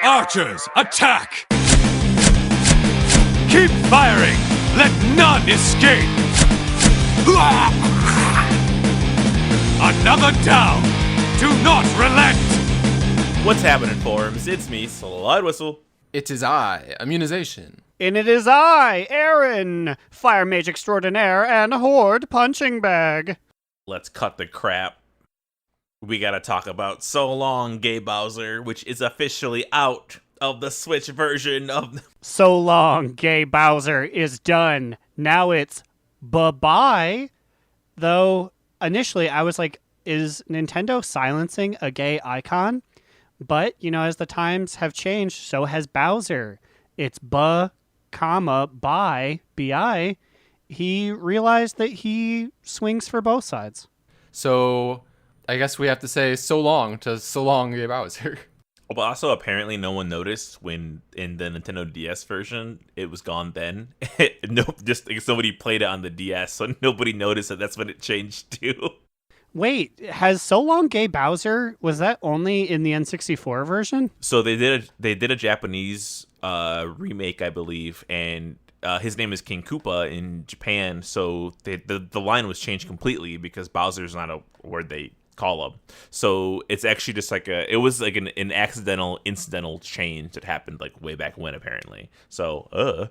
Archers, attack! Keep firing! Let none escape! Another down! Do not relent! What's happening, forums? It's me, Slidewhistle. It is I, Immunization. And it is I, Aaron, Fire Mage Extraordinaire and Horde Punching Bag. Let's cut the crap. We gotta talk about So Long, Gay Bowser, which is officially out of the Switch version of... So Long, Gay Bowser is done. Now it's bye-bye. Though, initially, I was like, is Nintendo silencing a gay icon? But, as the times have changed, so has Bowser. It's bye, B-I. He realized that he swings for both sides. So, I guess we have to say so long to So Long, Gay Bowser. But also, apparently, no one noticed when in the Nintendo DS version it was gone. Then just like, somebody played it on the DS, so nobody noticed that that's when it changed to. Wait, has So Long Gay Bowser, was that only in the N64 version? So they did a Japanese remake, I believe, and his name is King Koopa in Japan. So the line was changed completely because Bowser's not a word they call him. So it's actually just like it was like an incidental change that happened like way back when, apparently. So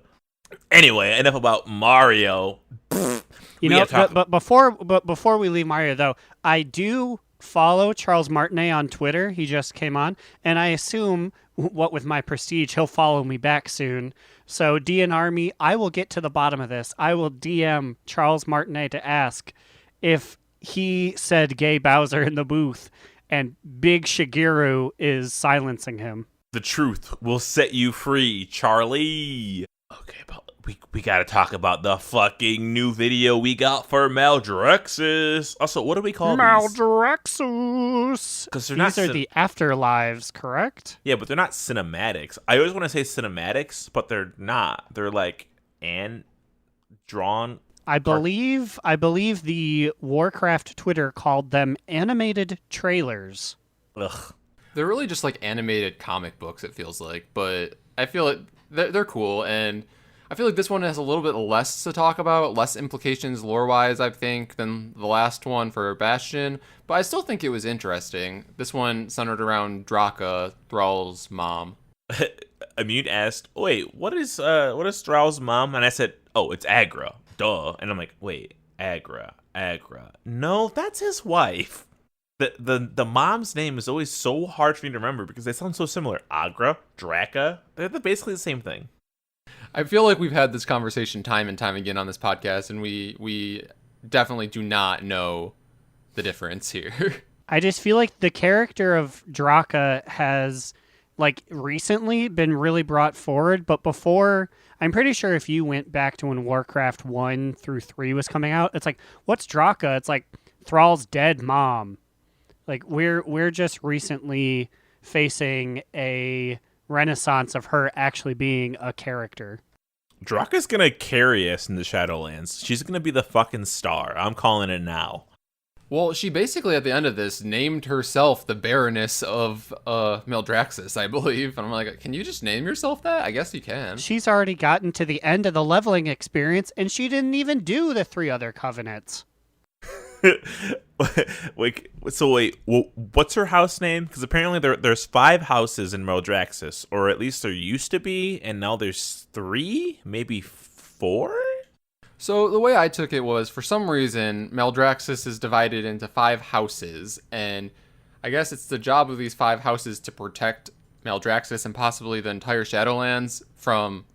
anyway, enough about Mario. But before we leave Mario, though, I do follow Charles Martinet on Twitter. He just came on, and I assume, what with my prestige, he'll follow me back soon. So DNR me, I will get to the bottom of this. I will DM Charles Martinet to ask if he said Gay Bowser in the booth, and Big Shigeru is silencing him. The truth will set you free, Charlie. Okay, but we gotta talk about the fucking new video we got for Maldraxxus. Also, what do we call Maldraxxus? Because these are the Afterlives, correct? Yeah, but they're not cinematics. I always want to say cinematics, but they're not. They're like drawn. I believe the Warcraft Twitter called them animated trailers. Ugh. They're really just like animated comic books, it feels like. But I feel like they're cool, and I feel like this one has a little bit less to talk about, less implications lore-wise, I think, than the last one for Bastion. But I still think it was interesting. This one centered around Draka, Thrall's mom. Immune asked, "Wait, what is Thrall's mom?" And I said, "Oh, it's Agra." Duh. And I'm like, wait, Agra. No, that's his wife. The mom's name is always so hard for me to remember because they sound so similar. Agra, Draka, they're basically the same thing. I feel like we've had this conversation time and time again on this podcast, and we definitely do not know the difference here. I just feel like the character of Draka has, like, recently been really brought forward, but before, I'm pretty sure if you went back to when Warcraft 1 through 3 was coming out, it's like, what's Draka? It's like Thrall's dead mom. Like, we're just recently facing a renaissance of her actually being a character. Draka's gonna carry us in the Shadowlands. She's gonna be the fucking star. I'm calling it now. Well, she basically, at the end of this, named herself the Baroness of Maldraxxus, I believe. And I'm like, can you just name yourself that? I guess you can. She's already gotten to the end of the leveling experience, and she didn't even do the 3 other covenants. wait, what's her house name? Because apparently there's 5 houses in Maldraxxus, or at least there used to be, and now there's 3, maybe 4? So the way I took it was, for some reason, Maldraxxus is divided into 5 houses, and I guess it's the job of these 5 houses to protect Maldraxxus and possibly the entire Shadowlands from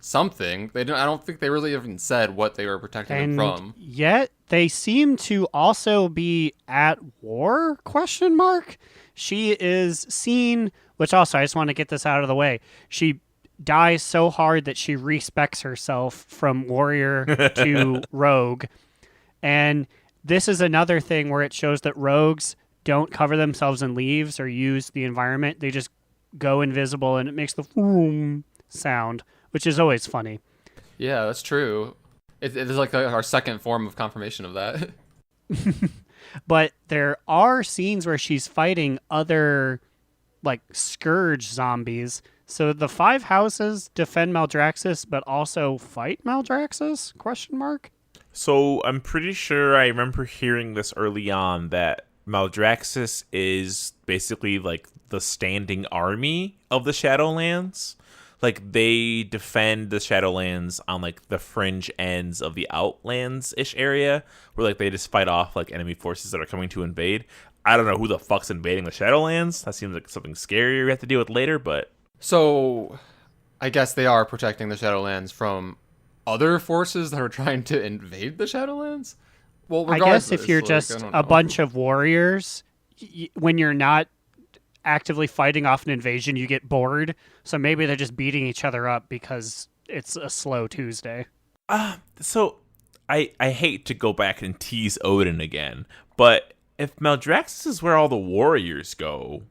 something. I don't think they really even said what they were protecting them from. Yet they seem to also be at war? ? She is seen, which also I just want to get this out of the way. She dies so hard that she respecs herself from warrior to rogue. And this is another thing where it shows that rogues don't cover themselves in leaves or use the environment. They just go invisible, and it makes the boom sound, which is always funny. Yeah, that's true. It is like our second form of confirmation of that. But there are scenes where she's fighting other like scourge zombies. So the 5 houses defend Maldraxxus, but also fight Maldraxxus? Question mark. So I'm pretty sure I remember hearing this early on that Maldraxxus is basically like the standing army of the Shadowlands. Like they defend the Shadowlands on like the fringe ends of the Outlands-ish area, where like they just fight off like enemy forces that are coming to invade. I don't know who the fuck's invading the Shadowlands. That seems like something scarier we have to deal with later, but So, I guess they are protecting the Shadowlands from other forces that are trying to invade the Shadowlands? Well, I guess if you're just a bunch of warriors, when you're not actively fighting off an invasion, you get bored. So maybe they're just beating each other up because it's a slow Tuesday. So I hate to go back and tease Odin again, but if Maldraxxus is where all the warriors go,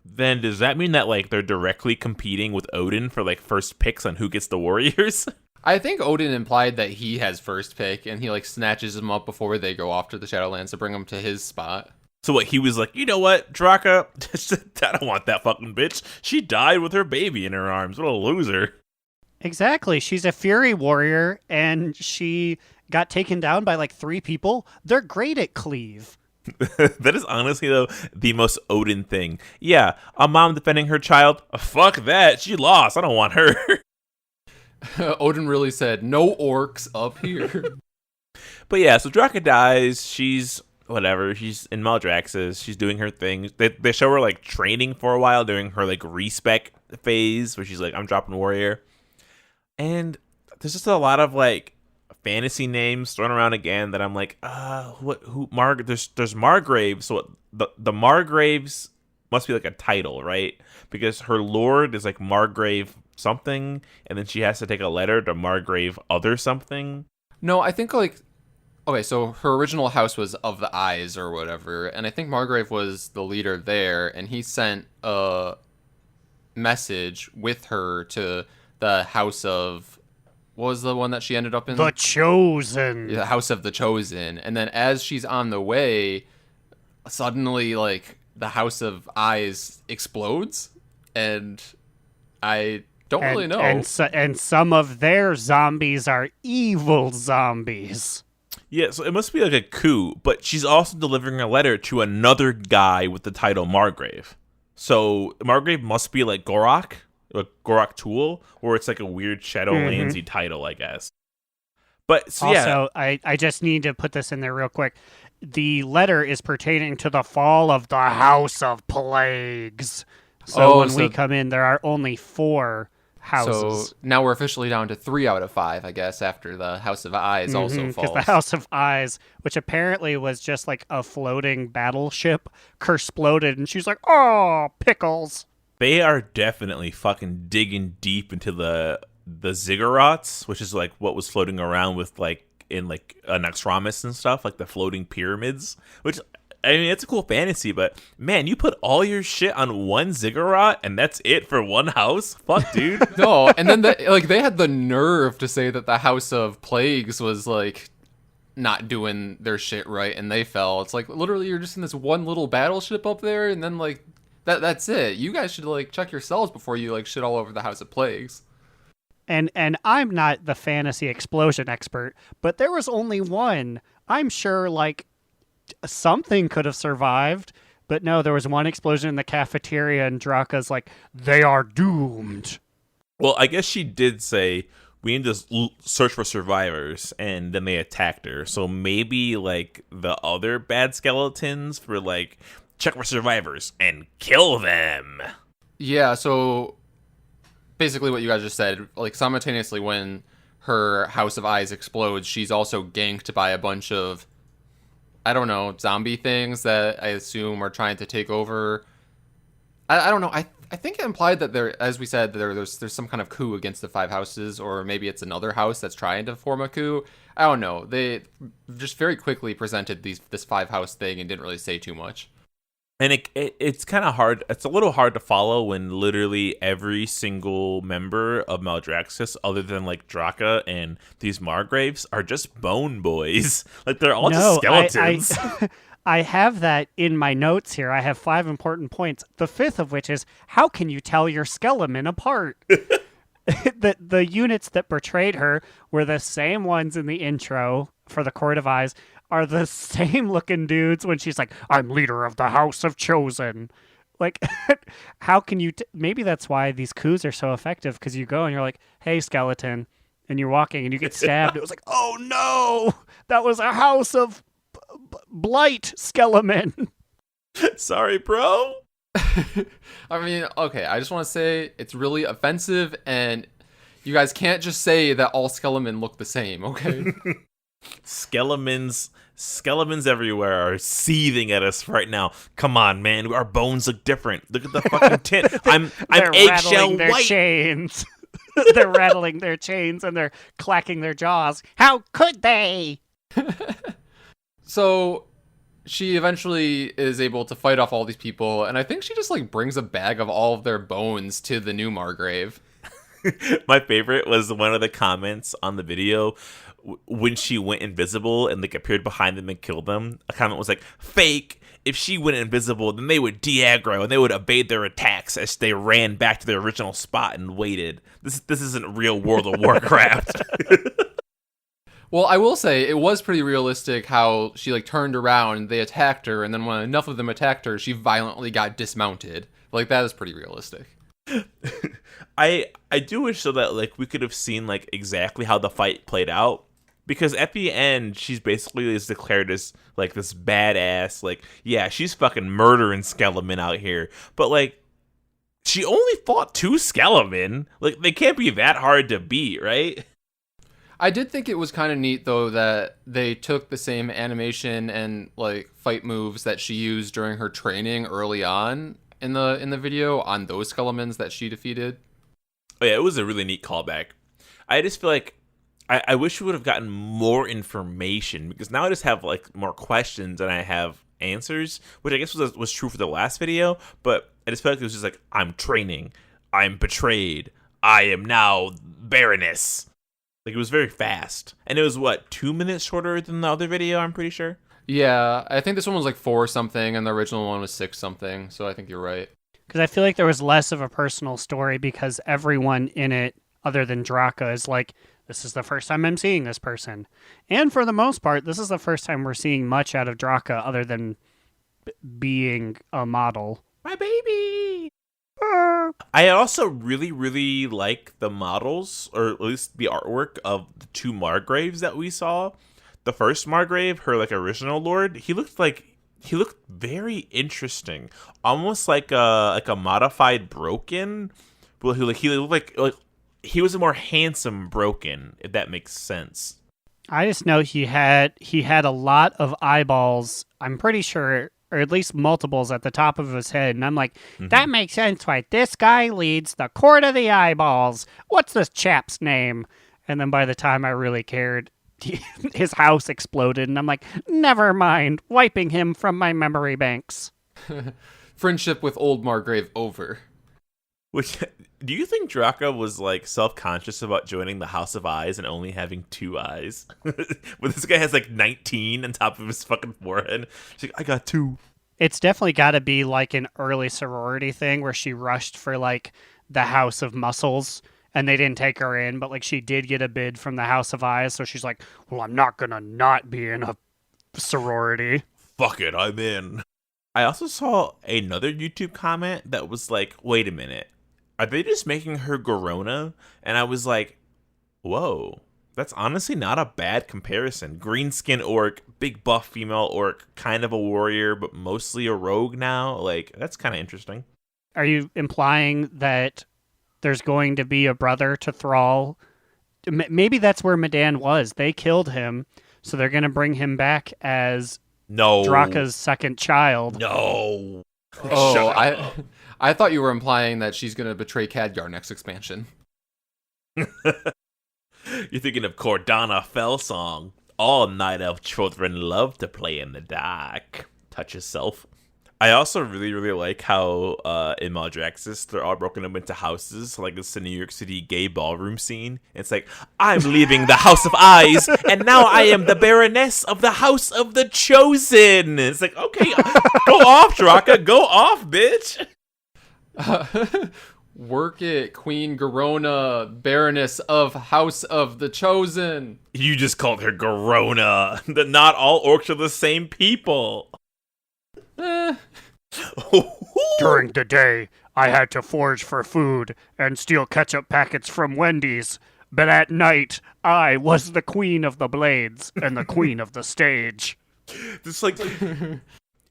then does that mean that like they're directly competing with Odin for like first picks on who gets the warriors? I think Odin implied that he has first pick, and he like snatches them up before they go off to the Shadowlands to bring them to his spot. So what, he was like, you know what, Draka, I don't want that fucking bitch. She died with her baby in her arms. What a loser. Exactly. She's a fury warrior, and she got taken down by like 3 people. They're great at cleave. That is honestly, though, the most Odin thing. Yeah, a mom defending her child. Fuck that. She lost. I don't want her. Odin really said, no orcs up here. But yeah, so Draka dies. She's whatever. She's in Maldraxxus. She's doing her thing. They show her like training for a while during her like respec phase where she's like, I'm dropping warrior. And there's just a lot of like fantasy names thrown around again that I'm like, there's Margraves. So the Margraves must be like a title, right? Because her lord is like Margrave something, and then she has to take a letter to Margrave other something. No, I think like, okay, so her original house was of the Eyes or whatever, and I think Margrave was the leader there, and he sent a message with her to the house of, what was the one that she ended up in? The Chosen. The House of the Chosen. And then as she's on the way, suddenly like the House of Eyes explodes, and I don't really know. And some of their zombies are evil zombies. Yeah, so it must be like a coup, but she's also delivering a letter to another guy with the title Margrave. So Margrave must be like Gorak, like Gorak Tool, or it's like a weird Shadowlandsy title, I guess. But so, also, I just need to put this in there real quick. The letter is pertaining to the fall of the House of Plagues. So when we come in, there are only 4 houses. So now we're officially down to 3 out of 5, I guess, after the House of Eyes also falls. Because the House of Eyes, which apparently was just like a floating battleship, curse-sploded, and she's like, oh, pickles. They are definitely fucking digging deep into the ziggurats, which is like what was floating around with like in like Naxxramas and stuff, like the floating pyramids, which, I mean, it's a cool fantasy, but man, you put all your shit on one ziggurat and that's it for one house? Fuck, dude. No, and then they had the nerve to say that the House of Plagues was like not doing their shit right and they fell. It's like literally you're just in this one little battleship up there, and then like that's it. You guys should like check yourselves before you like shit all over the House of Plagues. And I'm not the fantasy explosion expert, but there was only one. I'm sure like something could have survived, but no, there was one explosion in the cafeteria and Draka's like, they are doomed. Well, I guess she did say we need to search for survivors, and then they attacked her. So maybe like the other bad skeletons were like, check for survivors and kill them. Yeah, so basically what you guys just said, like simultaneously when her House of Eyes explodes, she's also ganked by a bunch of, I don't know, zombie things that I assume are trying to take over. I don't know. I think it implied that there, as we said, there's some kind of coup against the 5 houses, or maybe it's another house that's trying to form a coup. I don't know. They just very quickly presented this 5 house thing and didn't really say too much. And it's kind of hard. It's a little hard to follow when literally every single member of Maldraxxus, other than like Draka and these Margraves, are just bone boys. Like they're all just skeletons. I have that in my notes here. I have 5 important points. The 5th of which is, how can you tell your skeleton apart? The units that portrayed her were the same ones in the intro for the Court of Eyes, are the same looking dudes when she's like, I'm leader of the House of Chosen. Like, how can you... Maybe that's why these coups are so effective, because you go and you're like, hey, skeleton, and you're walking and you get stabbed. It was like, oh no, that was a House of Blight skeleton. Sorry, bro. I mean, okay, I just want to say it's really offensive, and you guys can't just say that all skeletons look the same, okay? Skeletons everywhere are seething at us right now. Come on, man. Our bones look different. Look at the fucking tint. I'm eggshell their white. Chains. They're rattling their chains and they're clacking their jaws. How could they? So she eventually is able to fight off all these people, and I think she just like brings a bag of all of their bones to the new Margrave. My favorite was one of the comments on the video when she went invisible and like appeared behind them and killed them. A comment was like, fake. If she went invisible, then they would de-aggro and they would evade their attacks as they ran back to their original spot and waited. This isn't real World of Warcraft. Well, I will say it was pretty realistic how she like turned around, they attacked her, and then when enough of them attacked her, she violently got dismounted. Like, that is pretty realistic. I do wish so that like we could have seen like exactly how the fight played out, because at the end she's basically is declared as like this badass, like, yeah, she's fucking murdering skeleton out here, but like she only fought 2 skeleton. Like, they can't be that hard to beat, right? I did think it was kind of neat though that they took the same animation and like fight moves that she used during her training early on in the video on those skeletons that she defeated. Oh yeah, it was a really neat callback. I just feel like I wish we would have gotten more information, because now I just have like more questions than I have answers, which I guess was true for the last video, but I just felt like it was just like, I'm training, I'm betrayed, I am now Baroness. Like, it was very fast. And it was, 2 minutes shorter than the other video, I'm pretty sure? Yeah, I think this one was like 4 something and the original one was 6 something, so I think you're right. Because I feel like there was less of a personal story, because everyone in it, other than Draka, is like, this is the first time I'm seeing this person. And for the most part, this is the first time we're seeing much out of Draka other than being a model. My baby! I also really, really like the models, or at least the artwork of the 2 Margraves that we saw. The first Margrave, her like original lord, he looked very interesting, almost like a modified Broken, but he looked like he was a more handsome Broken, if that makes sense. I just know he had a lot of eyeballs, I'm pretty sure, or at least multiples at the top of his head, and I'm like, that makes sense why this guy leads the Court of the Eyeballs. What's this chap's name? And then by the time I really cared, his house exploded, and I'm like, never mind, wiping him from my memory banks. Friendship with old Margrave over. Which, do you think Draka was like self-conscious about joining the House of Eyes and only having 2 eyes? When this guy has like 19 on top of his fucking forehead. She's like, I got 2. It's definitely got to be like an early sorority thing where she rushed for like the House of Muscles and they didn't take her in, but like she did get a bid from the House of Eyes, so she's like, well, I'm not gonna not be in a sorority. Fuck it, I'm in. I also saw another YouTube comment that was like, wait a minute, are they just making her Garona? And I was like, whoa, that's honestly not a bad comparison. Green skin orc, big buff female orc, kind of a warrior, but mostly a rogue now. Like, that's kind of interesting. Are you implying that there's going to be a brother to Thrall? Maybe that's where Medan was. They killed him, so they're going to bring him back as Draka's second child. No. Oh, I thought you were implying that she's going to betray Khadgar next expansion. You're thinking of Cordana Fellsong. All Night Elf children love to play in the dark. Touch yourself. I also really, really like how in Maldraxxus, they're all broken up into houses. Like it's the New York City gay ballroom scene. It's like, I'm leaving the House of Eyes, and now I am the Baroness of the House of the Chosen. It's like, okay, go off, Draka. Go off, bitch. Work it, Queen Garona, Baroness of House of the Chosen. You just called her Garona. Not all orcs are the same people. During the day, I had to forage for food and steal ketchup packets from Wendy's. But at night, I was the queen of the blades and the queen of the stage. Just like,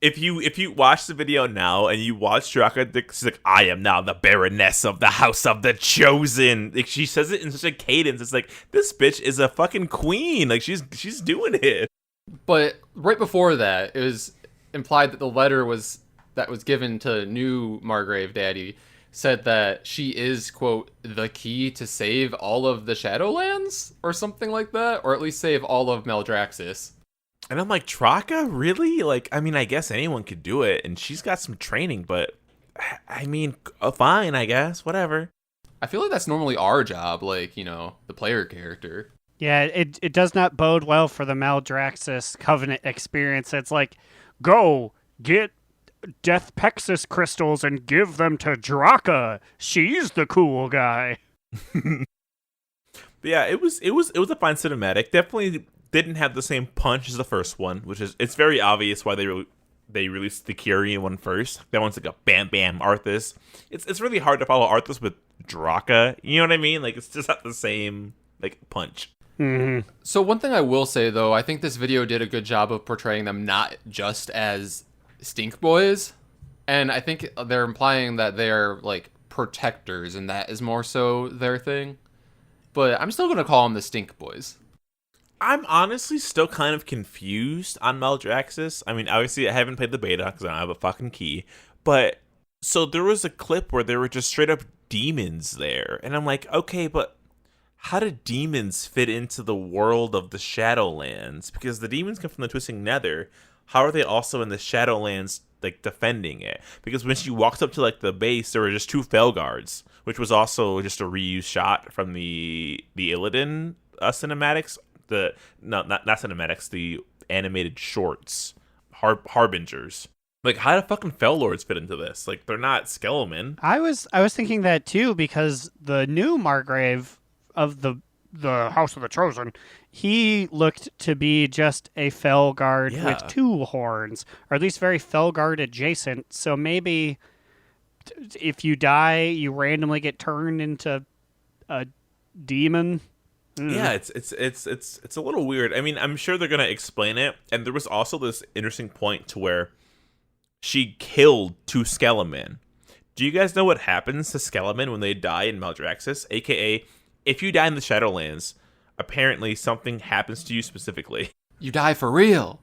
if you watch the video now and you watch Draka, she's like, I am now the Baroness of the House of the Chosen. Like, she says it in such a cadence. It's like, this bitch is a fucking queen. Like, she's doing it. But right before that, it was implied that the letter that was given to new Margrave Daddy said that she is, quote, the key to save all of the Shadowlands or something like that, or at least save all of Maldraxxus. And I'm like, Draka, really? Like, I mean, I guess anyone could do it, and she's got some training, but I mean, fine, I guess, whatever. I feel like that's normally our job, like, you know, the player character. Yeah, it does not bode well for the Maldraxxus Covenant experience. It's like, go get Death Pexus crystals and give them to Draka. She's the cool guy. But yeah, it was a fine cinematic. Definitely didn't have the same punch as the first one, which is, it's very obvious why they released the Kyrian one first. That one's like a bam bam Arthas. It's really hard to follow Arthas with Draka. You know what I mean? Like, it's just not the same like punch. Mm-hmm. So one thing I will say though, I think this video did a good job of portraying them not just as stink boys, and I think they're implying that they're like protectors, and that is more so their thing. But I'm still gonna call them the stink boys. I'm honestly still kind of confused on Maldraxxus. I mean, obviously I haven't played the beta because I don't have a fucking key, but so there was a clip where there were just straight up demons there, and I'm like, okay, but how do demons fit into the world of the Shadowlands? Because the demons come from the Twisting Nether. How are they also in the Shadowlands, like, defending it? Because when she walked up to, like, the base, there were just 2 Felguards, which was also just a reused shot from the Illidan cinematics. Not cinematics, the animated shorts. Harbingers. Like, how do fucking Fellords fit into this? Like, they're not Skelemen. I was thinking that too, because the new Margrave of the House of the Chosen, he looked to be just a Felguard with 2 horns, or at least very Felguard adjacent. So maybe if you die, you randomly get turned into a demon. Yeah, it's a little weird. I mean, I'm sure they're gonna explain it. And there was also this interesting point to where she killed 2 Skelemen. Do you guys know what happens to Skelemen when they die in Maldraxxus? AKA, if you die in the Shadowlands, apparently something happens to you specifically. You die for real.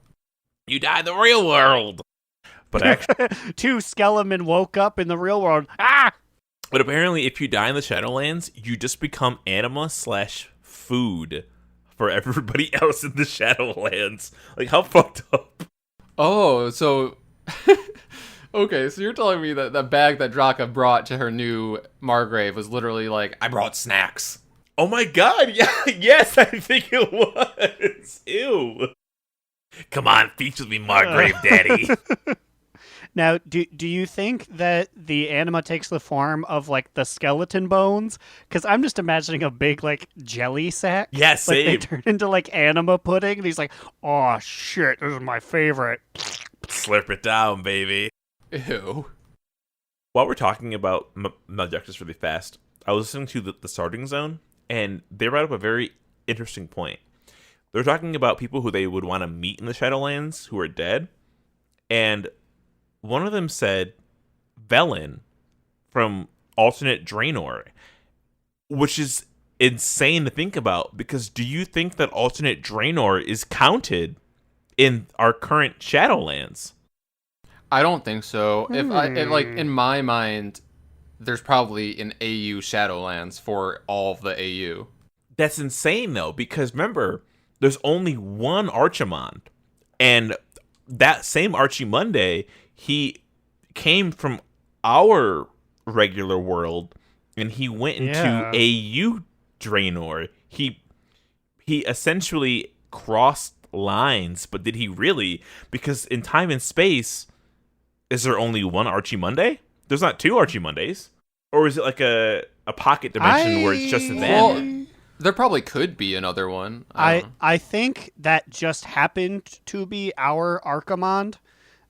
You die in the real world. But actually, 2 Skelemen woke up in the real world. Ah! But apparently, if you die in the Shadowlands, you just become anima/food for everybody else in the Shadowlands. Like, how fucked up? Oh, so okay, so you're telling me that the bag that Draka brought to her new Margrave was literally like, I brought snacks. Oh my god, yeah, yes, I think it was. Ew. Come on, feast with me, Margrave Daddy. Now, do you think that the anima takes the form of, like, the skeleton bones? Because I'm just imagining a big, like, jelly sack. Yeah, like, same. they turn into, like, anima pudding, and he's like, oh, shit, this is my favorite. Slurp it down, baby. Ew. While we're talking about Maldraxxus really fast, I was listening to the Starting Zone, and they brought up a very interesting point. They're talking about people who they would want to meet in the Shadowlands who are dead, and one of them said Velen from alternate Draenor, which is insane to think about, because do you think that alternate Draenor is counted in our current Shadowlands? I don't think so. If like, in my mind, there's probably an AU Shadowlands for all of the AU. That's insane, though, because remember, there's only one Archimond, and that same Archimonde, he came from our regular world, and he went into AU Draenor. He essentially crossed lines, but did he really? Because in time and space, is there only one Archie Monday? There's not two Archie Mondays. Or is it like a pocket dimension where it's just them? Well, there probably could be another one. I think that just happened to be our Archimond,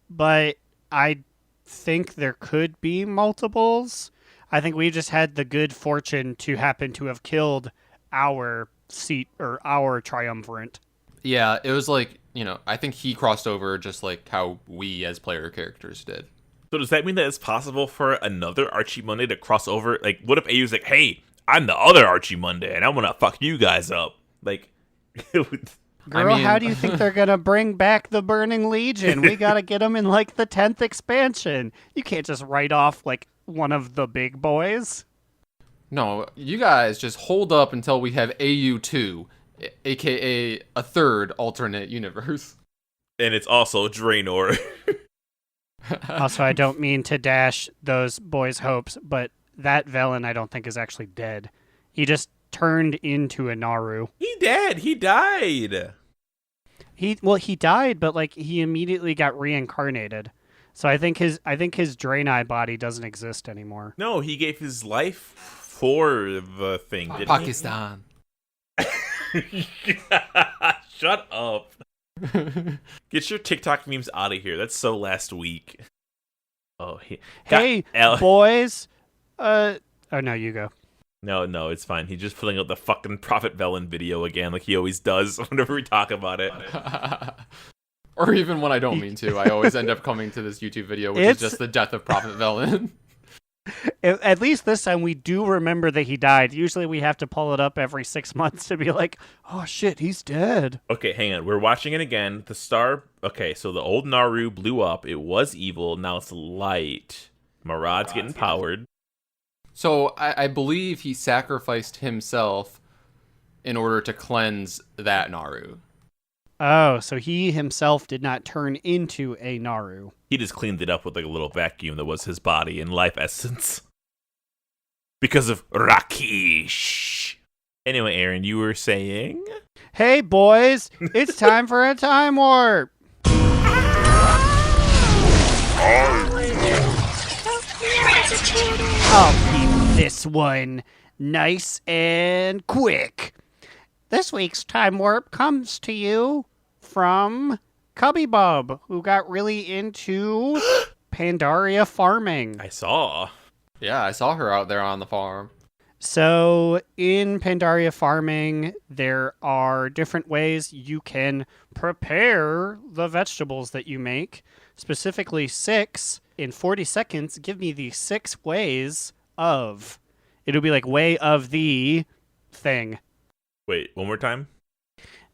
but I think there could be multiples. I think we just had the good fortune to happen to have killed our seat or our triumvirate. Yeah, it was like, I think he crossed over just like how we as player characters did. So does that mean that it's possible for another Archie Monday to cross over? Like, what if AU's like, hey, I'm the other Archie Monday, and I'm gonna fuck you guys up? Like, Girl, how do you think they're gonna bring back the Burning Legion? We gotta get them in like the 10th expansion. You can't just write off like one of the big boys. No, you guys just hold up until we have AU2, aka a third alternate universe. And it's also Draenor. Also, I don't mean to dash those boys' hopes, but that Velen I don't think is actually dead. He just turned into a Naru. He died. He died, but like he immediately got reincarnated. So I think his Draenei body doesn't exist anymore. No, he gave his life for the thing, didn't Pakistan. he? Shut up. Get your TikTok memes out of here. That's so last week. Oh, hey, boys. Oh no, you go. No, it's fine. He's just filling out the fucking Prophet Velen video again, like he always does whenever we talk about it. Or even when I don't mean to, I always end up coming to this YouTube video, which is just the death of Prophet Velen. At least this time we do remember that he died. Usually we have to pull it up every 6 months to be like, oh shit, he's dead. Okay, hang on. We're watching it again. Okay, so the old Naru blew up. It was evil. Now it's light. Marad's getting powered. So I believe he sacrificed himself in order to cleanse that Naru. Oh, so he himself did not turn into a Naru. He just cleaned it up with like a little vacuum that was his body and life essence. Because of Rakish. Anyway, Aaron, you were saying? Hey, boys, it's time for a time warp. I'll keep this one nice and quick. This week's time warp comes to you from Cubby Bub, who got really into Pandaria farming. I saw. Yeah, I saw her out there on the farm. So in Pandaria farming, there are different ways you can prepare the vegetables that you make. Specifically 6. In 40 seconds, give me the 6 ways of. It'll be like way of the thing. Wait, one more time?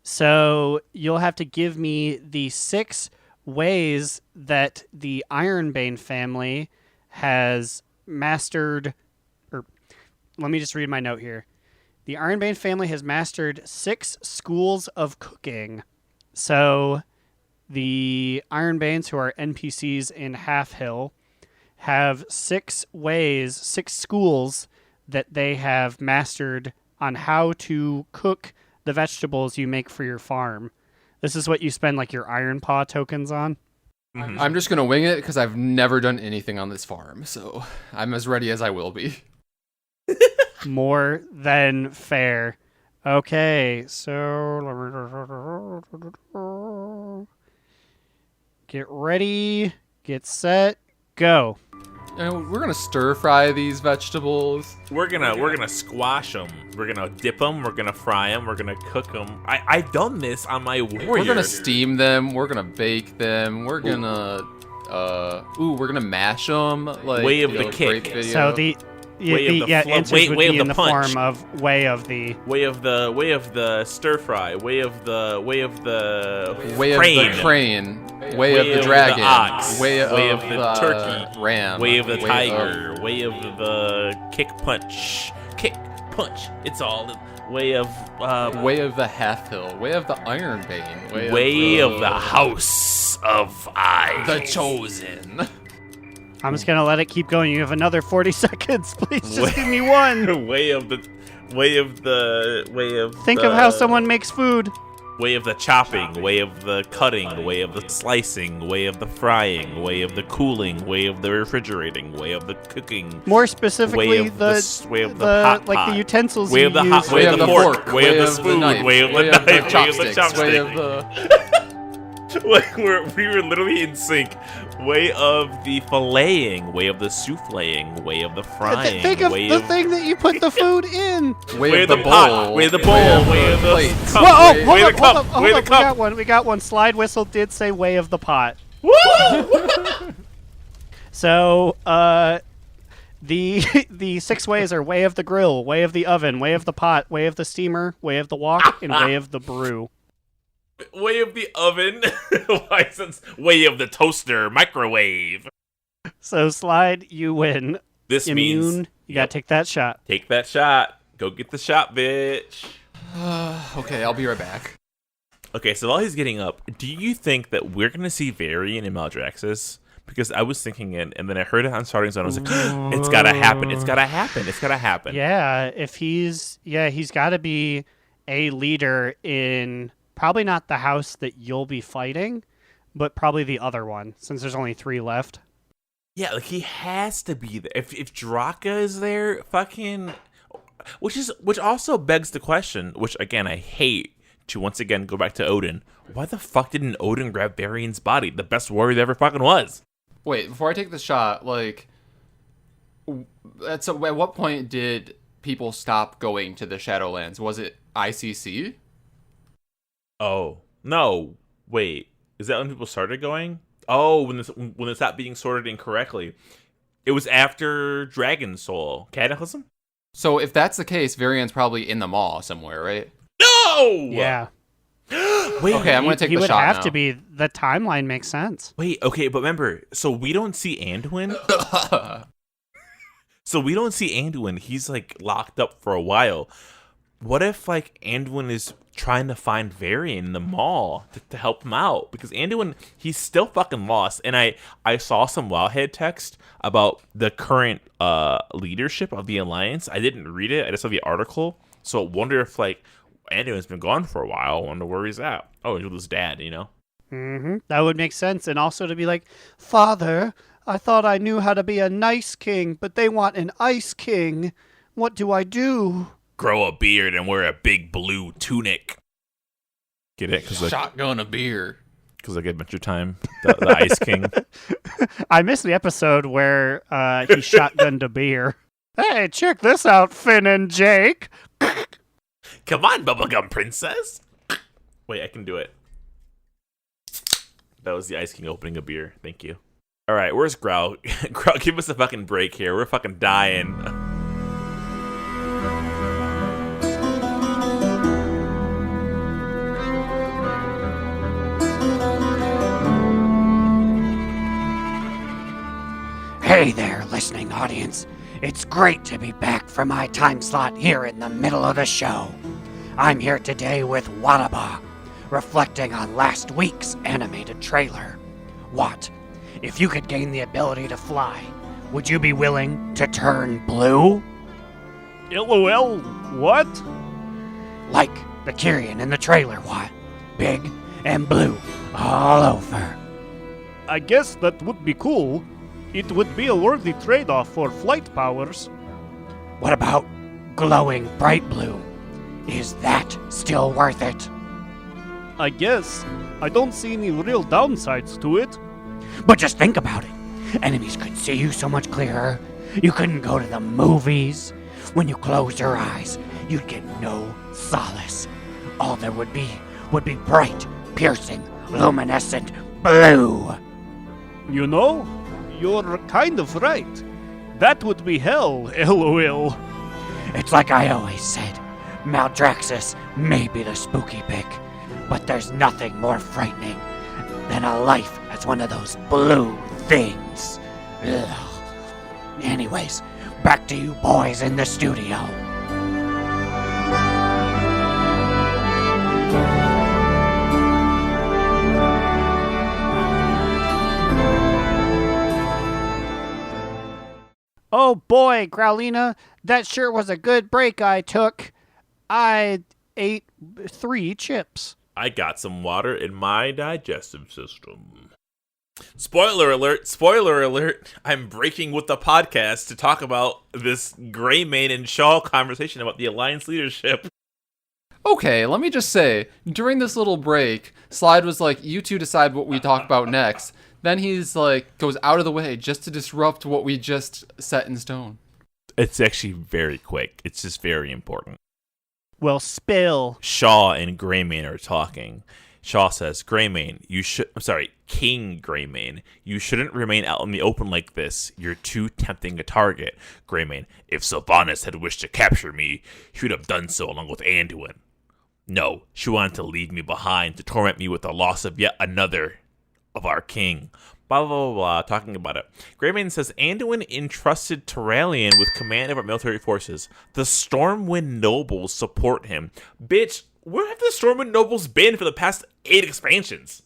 So you'll have to give me the 6 ways that the Ironbane family has mastered, or let me just read my note here. The Ironbane family has mastered 6 schools of cooking. So the Ironbanes, who are NPCs in Half Hill, have 6 ways, 6 schools that they have mastered on how to cook the vegetables you make for your farm. This is what you spend like your Iron Paw tokens on. Mm-hmm. I'm just going to wing it because I've never done anything on this farm, so I'm as ready as I will be. More than fair. Okay, so get ready, get set, go. We're gonna stir fry these vegetables. We're gonna squash them. We're gonna dip them. We're gonna fry them. We're gonna cook them. I've done this on my warrior. We're gonna steam them. We're gonna bake them. We're gonna we're gonna mash them. Like Way of the kick. So the answers would be in the form of way of the stir fry. Way of the crane. Way of the dragon. The ox. Way of the turkey. Ram. Way of the tiger. Way of the kick punch. It's all way of the Half Hill. Way of the Ironbane. Way of the House of I. The Chosen. I'm just gonna let it keep going. You have another 40 seconds. Please just give me one. Way of the. Think of how someone makes food. Way of the chopping, way of the cutting, way of the slicing, way of the frying, way of the cooling, way of the refrigerating, way of the cooking. More specifically, way of the hot pot, the utensils way you of the use. hot, way of the fork, way of the spoon, knife, way of the knife, way of the chopstick. way of the... Like we were literally in sync. Way of the filleting, way of the souffleing, way of the frying. Think of way the of thing that you put the food in. Way of the pot, bowl. way of the bowl, way of the plates. cup, Whoa, way of the cup, way of the cup. We got one. Slidewhistle did say way of the pot. Woo! So, the 6 ways are way of the grill, way of the oven, way of the pot, way of the steamer, way of the wok, and way of the brew. Way of the oven, license. Way of the toaster, microwave. So, Slide, you win. This Immune, means you gotta take that shot. Take that shot. Go get the shot, bitch. Okay, I'll be right back. Okay, so while he's getting up, do you think that we're gonna see Varian in Maldraxxus? Because I was thinking it, and then I heard it on Starting Zone. I was like, it's gotta happen. It's gotta happen. It's gotta happen. Yeah, he's gotta be a leader in probably not the house that you'll be fighting, but probably the other one, since there's only 3 left. Yeah, like he has to be there. If Draka is there, fucking, which also begs the question, which again I hate to once again go back to Odin. Why the fuck didn't Odin grab Varian's body? The best warrior there ever fucking was. Wait, before I take the shot, like, at what point did people stop going to the Shadowlands? Was it ICC? Oh no! Wait, is that when people started going? Oh, when it stopped being sorted incorrectly. It was after Dragon Soul Cataclysm. So if that's the case, Varian's probably in the mall somewhere, right? No. Yeah. Wait. Okay, I'm gonna take he the would shot have now. to be. The timeline makes sense. Wait. Okay, but remember, so we don't see Anduin. So we don't see Anduin. He's like locked up for a while. What if like Anduin is trying to find Varian in the mall to help him out? Because Anduin, he's still fucking lost. And I saw some Wowhead text about the current leadership of the Alliance. I didn't read it. I just saw the article. So I wonder if like Anduin's been gone for a while. I wonder where he's at. Oh, he's with his dad, you know? Mm-hmm. That would make sense. And also to be like, Father, I thought I knew how to be a nice king, but they want an ice king. What do I do? Grow a beard and wear a big blue tunic. Get it? Because Shotgun a beer. like Adventure Time, the Ice King. I missed the episode where he shotgunned a beer. Hey, check this out, Finn and Jake. Come on, Bubblegum Princess. Wait, I can do it. That was the Ice King opening a beer. Thank you. All right, where's Growl? Growl, give us a fucking break here. We're fucking dying. Hey there, listening audience. It's great to be back for my time slot here in the middle of the show. I'm here today with Wataba, reflecting on last week's animated trailer. What? If you could gain the ability to fly, would you be willing to turn blue? LOL, what? Like the Kyrian in the trailer, what? Big and blue all over. I guess that would be cool. It would be a worthy trade-off for flight powers. What about glowing bright blue? Is that still worth it? I guess. I don't see any real downsides to it. But just think about it. Enemies could see you so much clearer. You couldn't go to the movies. When you close your eyes, you'd get no solace. All there would be bright, piercing, luminescent blue. You know, you're kind of right. That would be hell, LOL. It's like I always said. Maldraxxus may be the spooky pick, but there's nothing more frightening than a life as one of those blue things. Ugh. Anyways, back to you boys in the studio. Oh boy, Growlina, that sure was a good break I took. I ate 3 chips. I got some water in my digestive system. Spoiler alert, spoiler alert. I'm breaking with the podcast to talk about this Greymane and Shaw conversation about the Alliance leadership. Okay, let me just say, during this little break, Slide was like, you two decide what we talk about next. Then he's like, goes out of the way just to disrupt what we just set in stone. It's actually very quick. It's just very important. Well, spill. Shaw and Greymane are talking. Shaw says, King Greymane, you shouldn't remain out in the open like this. You're too tempting a target. Greymane, if Sylvanas had wished to capture me, she would have done so along with Anduin. No, she wanted to leave me behind to torment me with the loss of yet another of our king. Blah, blah, blah, blah, talking about it. Greymane says, Anduin entrusted Turalyon with command of our military forces. The Stormwind nobles support him. Bitch, where have the Stormwind nobles been for the past 8 expansions?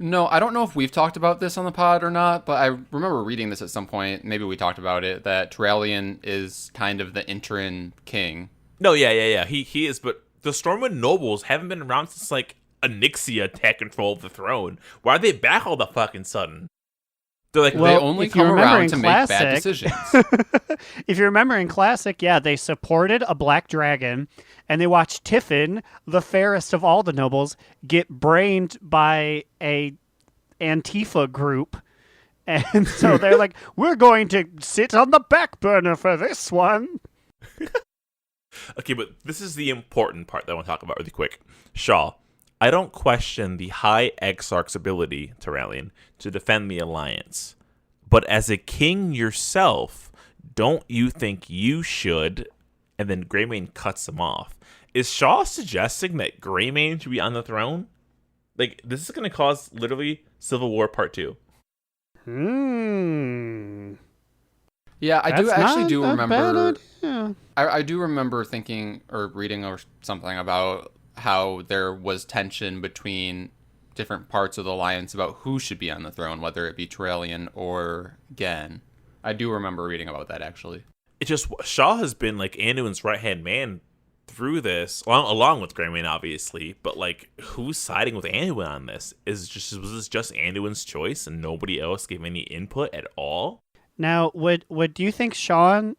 No, I don't know if we've talked about this on the pod or not, but I remember reading this at some point. Maybe we talked about it, that Turalyon is kind of the interim king. No, yeah. He is, but the Stormwind nobles haven't been around since, like, Onyxia had control of the throne. Why are they back all the fucking sudden? They're like, they only come around to make bad decisions. If you remember in Classic, yeah, they supported a black dragon, and they watched Tiffin, the fairest of all the nobles, get brained by a Antifa group. And so they're like, we're going to sit on the back burner for this one. Okay, but this is the important part that I want to talk about really quick. Shaw, I don't question the High Exarch's ability, Turalyon, to defend the Alliance. But as a king yourself, don't you think you should? And then Greymane cuts him off. Is Shaw suggesting that Greymane should be on the throne? Like, this is going to cause, literally, Civil War Part 2. Yeah, I do remember. Yeah. I do remember thinking or reading or something about how there was tension between different parts of the Alliance about who should be on the throne, whether it be Turalyon or Gen. I do remember reading about that, actually. It just, Shaw has been, like, Anduin's right-hand man through this, along with Greymane, obviously, but, like, who's siding with Anduin on this? Was this just Anduin's choice and nobody else gave any input at all? Now, do you think Sean?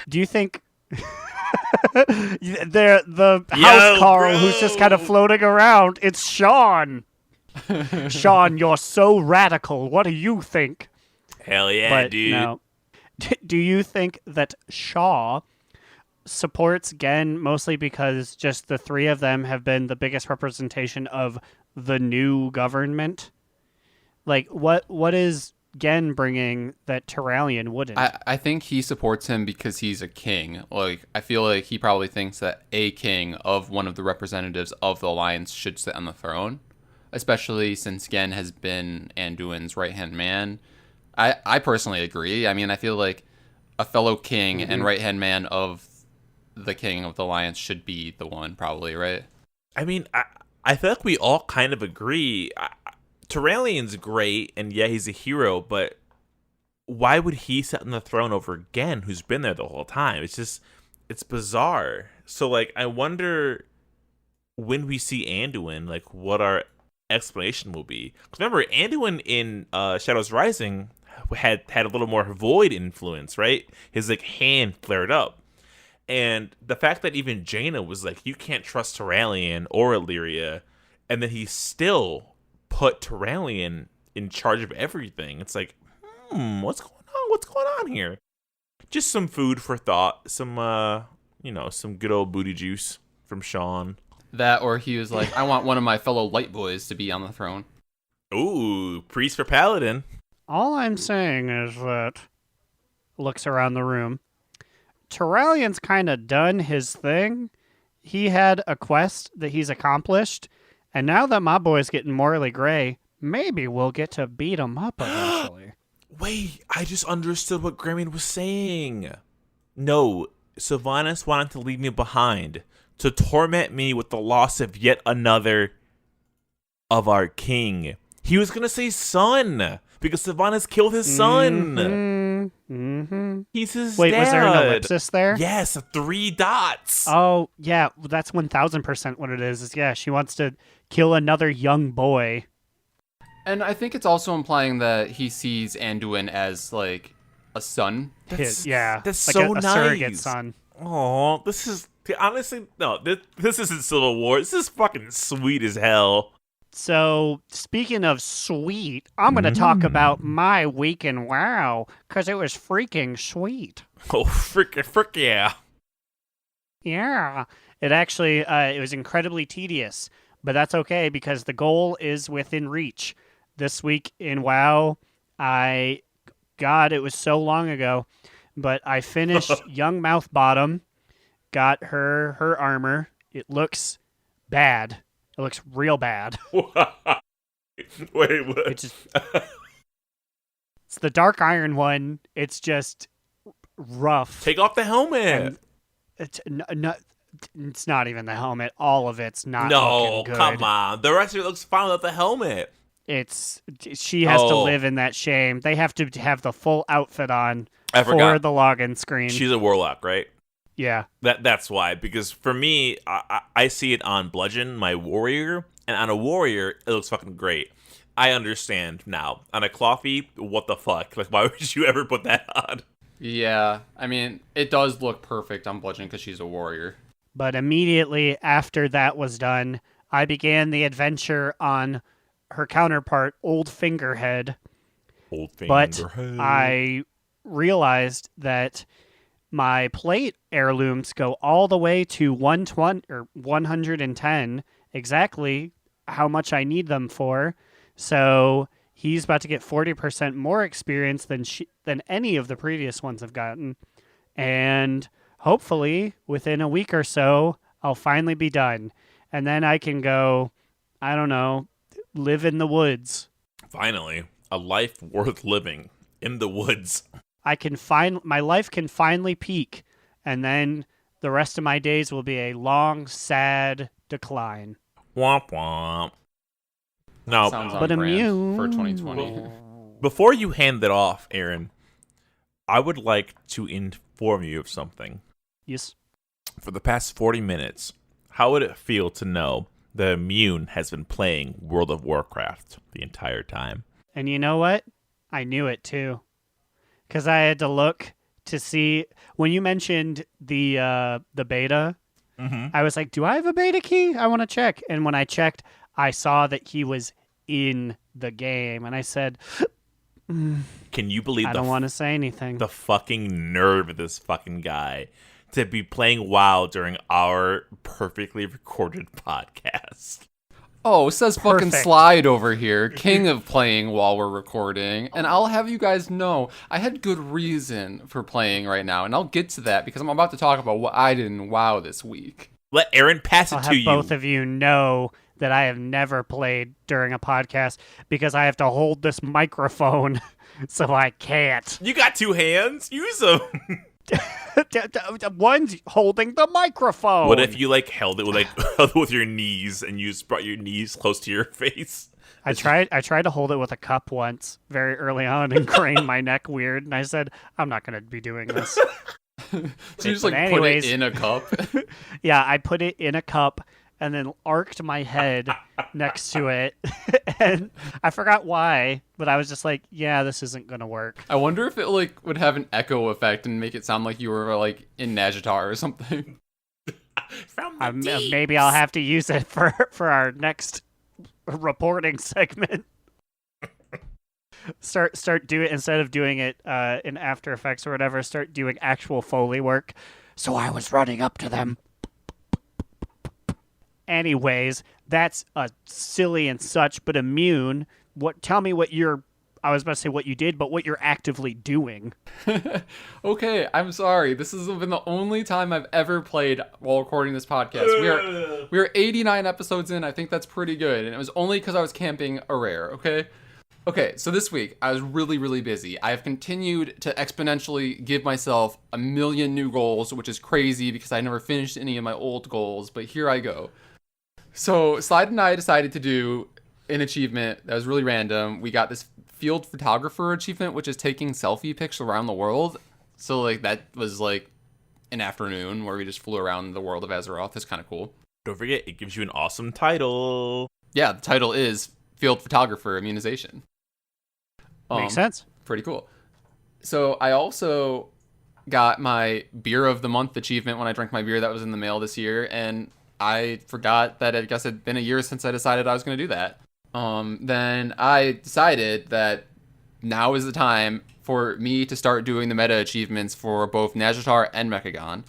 Do you think the house Carl who's just kind of floating around? It's Sean. Sean, you're so radical. What do you think? Hell yeah, dude. Now, do you think that Shaw supports Gen mostly because just the 3 of them have been the biggest representation of the new government? Like, what is Gen bringing that Turalyon wouldn't? I think he supports him because he's a king. Like, I feel like he probably thinks that a king of one of the representatives of the Alliance should sit on the throne, especially since Gen has been Anduin's right-hand man. I personally agree. I mean, I feel like a fellow king and right-hand man of the king of the Alliance should be the one, probably, right? I mean, I feel like we all kind of agree. Turalyon's great, and yeah, he's a hero, but why would he sit on the throne over Gen, who's been there the whole time? It's bizarre. So, like, I wonder when we see Anduin, like, what our explanation will be. Because remember, Anduin in Shadows Rising had a little more void influence, right? His, like, hand flared up. And the fact that even Jaina was like, you can't trust Turalyon or Illyria, and then he still put Turalyon in charge of everything. It's like, what's going on? What's going on here? Just some food for thought. Some, some good old booty juice from Sean. That, or he was like, I want one of my fellow light boys to be on the throne. Ooh, priest for paladin. All I'm saying is that, looks around the room, Turalyon's kind of done his thing. He had a quest that he's accomplished, and now that my boy's getting morally gray, maybe we'll get to beat him up eventually. Wait, I just understood what Greymane was saying. No, Sylvanas wanted to leave me behind, to torment me with the loss of yet another of our king. He was going to say son, because Sylvanas killed his son. He's his Wait, dad. was there an ellipsis there? Yes, 3 dots. Oh, yeah, that's 1000% what it is. Yeah, she wants to kill another young boy. And I think it's also implying that he sees Anduin as like a son. That's that's like so a nice. surrogate son. Oh, this is honestly no. This isn't Civil War. This is fucking sweet as hell. So, speaking of sweet, I'm going to talk about my week in WoW, because it was freaking sweet. Oh, frick yeah. Yeah. It actually, it was incredibly tedious, but that's okay, because the goal is within reach. This week in WoW, God, it was so long ago, but I finished Young Mouthbottom, got her armor. It looks bad. It looks real bad. Wait, what? It's the Dark Iron one. It's just rough. Take off the helmet. It's it's not even the helmet. All of it's not No, looking good. come on. The rest of it looks fine without the helmet. She has to live in that shame. They have to have the full outfit on I for forgot. the login screen. She's a warlock, right? Yeah. That's why. Because for me, I see it on Bludgeon, my warrior, and on a warrior, it looks fucking great. I understand now. On a Clothy, what the fuck? Like, why would you ever put that on? Yeah, I mean, it does look perfect on Bludgeon because she's a warrior. But immediately after that was done, I began the adventure on her counterpart, Old Fingerhead. Old But Fingerhead. I realized that my plate heirlooms go all the way to 120 or 110, exactly how much I need them for. So he's about to get 40% more experience than any of the previous ones have gotten. And hopefully within a week or so, I'll finally be done. And then I can go, I don't know, live in the woods. Finally, a life worth living in the woods. My life can finally peak, and then the rest of my days will be a long, sad decline. Womp womp. Now, Sounds on But brand immune. for 2020. before you hand it off, Aaron, I would like to inform you of something. Yes. For the past 40 minutes, how would it feel to know that Immune has been playing World of Warcraft the entire time? And you know what? I knew it too. Because I had to look to see when you mentioned the beta. I was like, "Do I have a beta key? I want to check." And when I checked, I saw that he was in the game, and I said, Can you believe "I don't want to say anything." the fucking nerve of this fucking guy to be playing WoW during our perfectly recorded podcast? Oh, says fucking Perfect. Slide over here, king of playing while we're recording. And I'll have you guys know, I had good reason for playing right now, and I'll get to that because I'm about to talk about what I did in WoW this week. Let Aaron pass it I'll to have you. both of you know that I have never played during a podcast because I have to hold this microphone, so I can't. You got 2 hands. Use them. One's holding the microphone. What if you held it with your knees and you just brought your knees close to your face? I tried to hold it with a cup once very early on and craned my neck weird, and I said, I'm not going to be doing this. So you just But put anyways- it in a cup. Yeah, I put it in a cup and then arced my head next to it. And I forgot why, but I was just like, yeah, this isn't going to work. I wonder if it would have an echo effect and make it sound like you were in Najatar or something. From the deep. Maybe I'll have to use it for our next reporting segment. Start do it instead of doing it in After Effects or whatever. Start doing actual Foley work. So I was running up to them. Anyways, that's silly and such, but Immune. Tell me what I was about to say what you did, but what you're actively doing. Okay, I'm sorry. This has been the only time I've ever played while recording this podcast. We are 89 episodes in. I think that's pretty good, and it was only because I was camping a rare. Okay, so this week I was really, really busy. I have continued to exponentially give myself a million new goals, which is crazy because I never finished any of my old goals, but here I go. So Slide and I decided to do an achievement that was really random. We got this field photographer achievement, which is taking selfie pics around the world. So like that was like an afternoon where we just flew around the world of Azeroth. It's kind of cool. Don't forget, it gives you an awesome title. Yeah, the title is Field Photographer Immunization. Makes sense. Pretty cool. So I also got my Beer of the Month achievement when I drank my beer that was in the mail this year, and I forgot that I guess it had been a year since I decided I was going to do that. Then I decided that now is the time for me to start doing the meta achievements for both Nazjatar and Mechagon.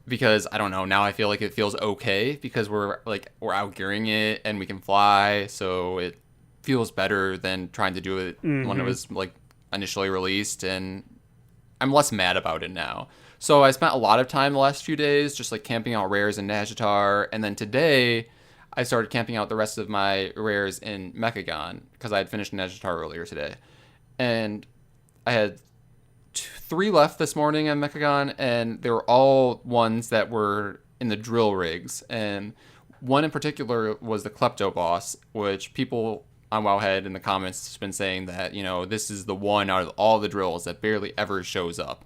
Because I don't know, now I feel like it feels okay because we're outgearing it and we can fly, so it feels better than trying to do it when it was like initially released, and I'm less mad about it now. So I spent a lot of time the last few days just like camping out rares in Nazjatar, and then today I started camping out the rest of my rares in Mechagon because I had finished Nazjatar earlier today. And I had 3 left this morning on Mechagon, and they were all ones that were in the drill rigs. And one in particular was the Klepto boss, which people on Wowhead in the comments have been saying that, you know, this is the one out of all the drills that barely ever shows up.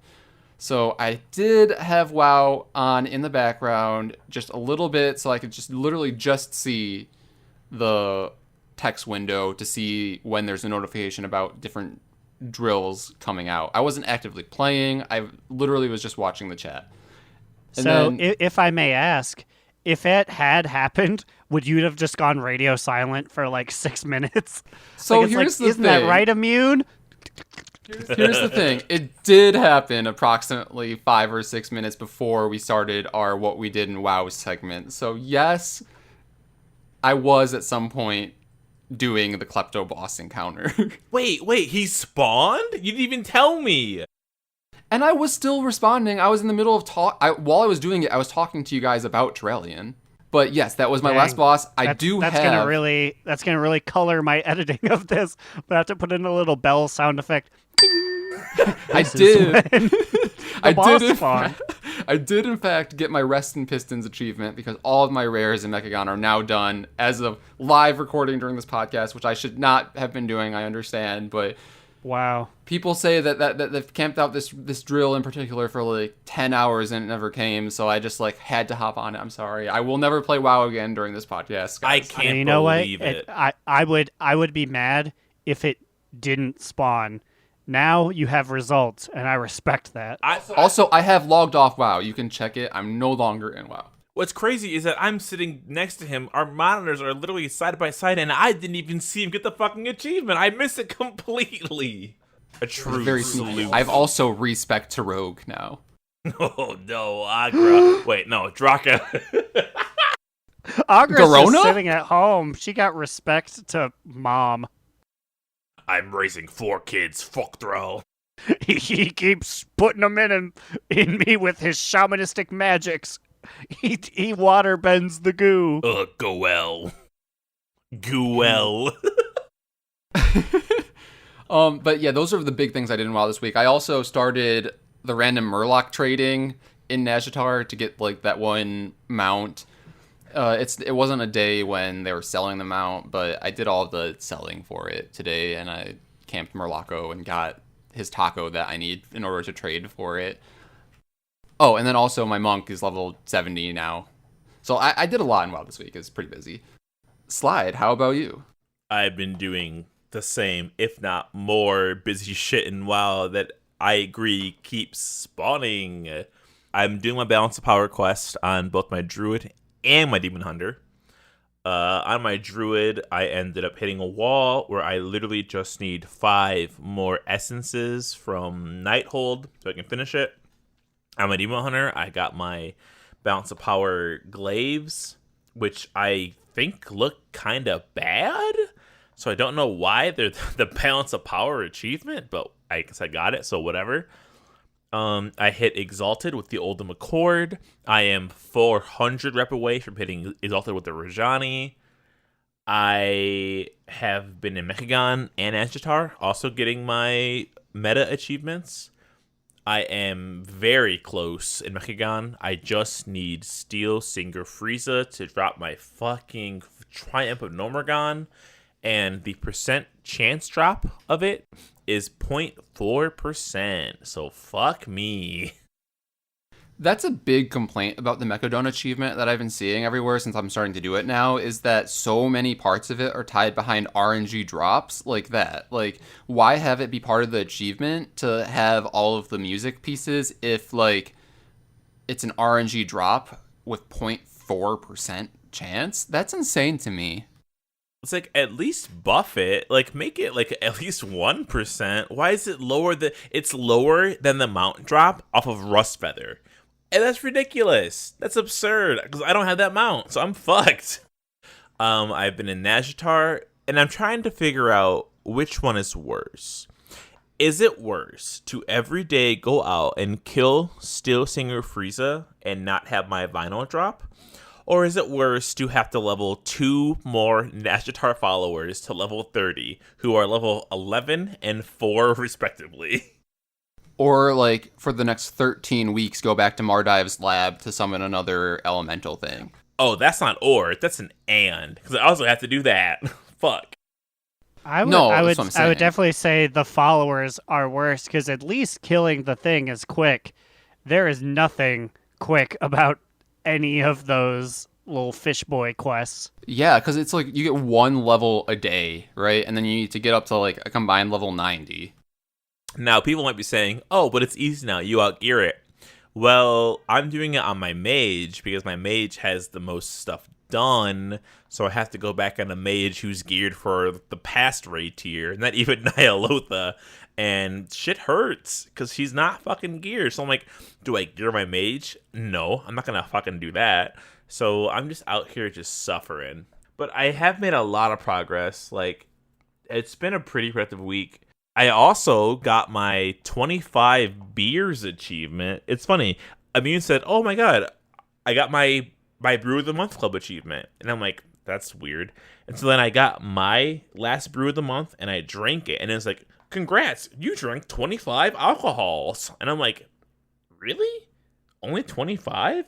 So I did have WoW on in the background just a little bit so I could just literally just see the text window to see when there's a notification about different drills coming out. I wasn't actively playing. I literally was just watching the chat. And so then, if I may ask, if it had happened, would you have just gone radio silent for like 6 minutes? So like, here's the isn't thing. that right, Immune? Here's the thing. It did happen approximately 5 or 6 minutes before we started our What We Did in WoW segment. So yes, I was at some point doing the Klepto boss encounter. Wait, he spawned? You didn't even tell me. And I was still responding. I was in the middle of while I was doing it, I was talking to you guys about Drellian. But yes, that was my last boss. That's gonna really color my editing of this. But I have to put in a little bell sound effect. I did in fact get my Rest in Pistons achievement because all of my rares in Mechagon are now done as of live recording during this podcast, which I should not have been doing, I understand, but wow. People say that they've camped out this drill in particular for like 10 hours and it never came, so I just like had to hop on it. I'm sorry. I will never play WoW again during this podcast, guys. I can't believe it. I would be mad if it didn't spawn. Now you have results, and I respect that. Also, I have logged off WoW. You can check it. I'm no longer in WoW. What's crazy is that I'm sitting next to him. Our monitors are literally side by side, and I didn't even see him get the fucking achievement. I missed it completely. A true very salute. I've also respect to Rogue now. Oh no, Agra. Wait, no, Draka. Agra's just sitting at home. She got respect to mom. I'm raising 4 kids. Fuck throw. He keeps putting them in me with his shamanistic magics. He water bends the goo. Goel. Gooel. But yeah, those are the big things I did in WoW this week. I also started the random Murloc trading in Nazjatar to get like that one mount. It wasn't a day when they were selling the mount, but I did all the selling for it today, and I camped Murloco and got his taco that I need in order to trade for it. Oh, and then also my monk is level 70 now. So I did a lot in WoW this week. It's pretty busy. Slide, how about you? I've been doing the same, if not more, busy shit in WoW that I agree keeps spawning. I'm doing my Balance of Power quest on both my Druid and my Demon Hunter. On my Druid, I ended up hitting a wall where I literally just need 5 more essences from Nighthold so I can finish it. On my Demon Hunter, I got my Balance of Power glaives, which I think look kind of bad. So I don't know why they're the Balance of Power achievement, but I guess I got it, so whatever. I hit Exalted with the Oldham Accord. I am 400 rep away from hitting Exalted with the Rajani. I have been in Mechagon and Nazjatar, also getting my meta achievements. I am very close in Mechagon. I just need Steel Singer Frieza to drop my fucking Triumph of Nomergon, and the % chance drop of it is 0.4%. So fuck me. That's a big complaint about the Mechadon achievement that I've been seeing everywhere since I'm starting to do it now, is that so many parts of it are tied behind RNG drops like that. Like, why have it be part of the achievement to have all of the music pieces if, like, it's an RNG drop with 0.4% chance? That's insane to me. It's like, at least buff it. Like, make it like at least 1%. Why is it lower it's lower than the mount drop off of Rust Feather? And that's ridiculous. That's absurd. Because I don't have that mount, so I'm fucked. I've been in Nazjatar, and I'm trying to figure out which one is worse. Is it worse to every day go out and kill Steel Singer Frieza and not have my vinyl drop? Or is it worse to have to level 2 more Nazjatar followers to level 30, who are level 11 and 4 respectively? Or, like, for the next 13 weeks, go back to Mardiv's lab to summon another elemental thing. Oh, that's not or. That's an and. Because I also have to do that. Fuck. I would definitely say the followers are worse, because at least killing the thing is quick. There is nothing quick about any of those little fish boy quests. Yeah, because it's like you get 1 level a day, right? And then you need to get up to, like, a combined level 90. Now, people might be saying, oh, but it's easy now. You outgear it. Well, I'm doing it on my mage because my mage has the most stuff done. So I have to go back on a mage who's geared for the past raid tier, not even Nyalotha. And shit hurts because she's not fucking geared. So I'm like, do I gear my mage? No, I'm not going to fucking do that. So I'm just out here just suffering. But I have made a lot of progress. Like, it's been a pretty productive week. I also got my 25 beers achievement. It's funny. Immune said, oh my god, I got my Brew of the Month Club achievement. And I'm like, that's weird. And so then I got my last Brew of the Month and I drank it. And it's like, congrats, you drank 25 alcohols. And I'm like, really? Only 25?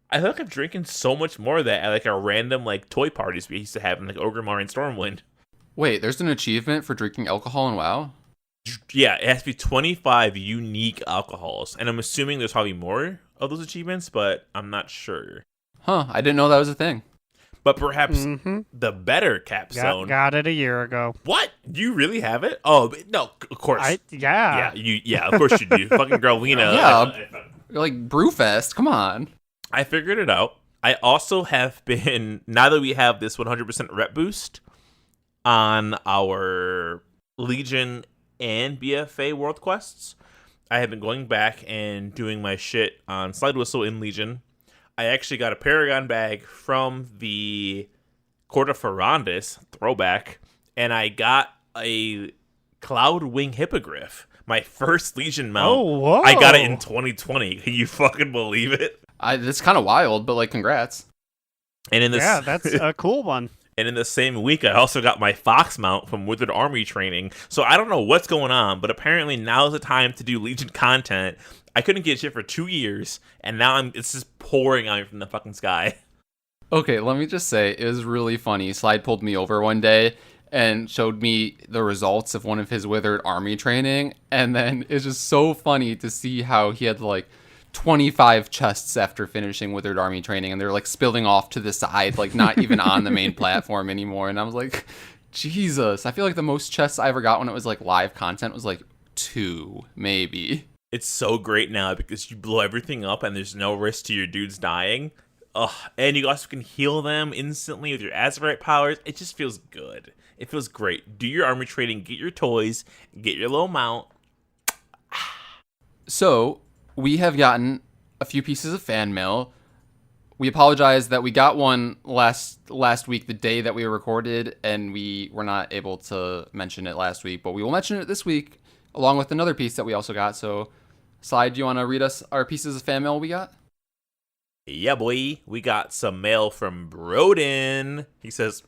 I feel like I'm drinking so much more of that at like a random like toy parties we used to have in like Ogremar and Stormwind. Wait, there's an achievement for drinking alcohol in WoW? Yeah, it has to be 25 unique alcohols. And I'm assuming there's probably more of those achievements, but I'm not sure. Huh, I didn't know that was a thing. But perhaps the better Capstone. Got it a year ago. What? You really have it? Oh, no, of course. Yeah. Yeah, of course you do. Fucking Growlina. Yeah, like Brewfest, come on. I figured it out. I also have been, now that we have this 100% rep boost on our Legion and BFA world quests, I have been going back and doing my shit on Slidewhistle in Legion. I actually got a Paragon bag from the Court of Ferrandis throwback, and I got a Cloud Wing Hippogriff, my first Legion mount. Oh, whoa. I got it in 2020. Can you fucking believe it? That's kind of wild, but like, congrats. And in this, yeah, that's a cool one. And in the same week, I also got my Fox mount from Withered Army training. So I don't know what's going on, but apparently now's the time to do Legion content. I couldn't get shit for 2 years, and now it's just pouring on me from the fucking sky. Okay, let me just say, it was really funny. Slide pulled me over one day and showed me the results of one of his Withered Army training, and then it's just so funny to see how he had like 25 chests after finishing Withered Army training, and they're like spilling off to the side, like not even on the main platform anymore. And I was like, Jesus, I feel like the most chests I ever got when it was like live content was like 2, maybe. It's so great now because you blow everything up and there's no risk to your dudes dying. Ugh, and you also can heal them instantly with your Azerite powers. It just feels good. It feels great. Do your army training, get your toys, get your little mount. So, we have gotten a few pieces of fan mail. We apologize that we got one last week, the day that we recorded, and we were not able to mention it last week, but we will mention it this week, along with another piece that we also got. So, Slide, do you want to read us our pieces of fan mail we got? Yeah, boy. We got some mail from Broden. He says,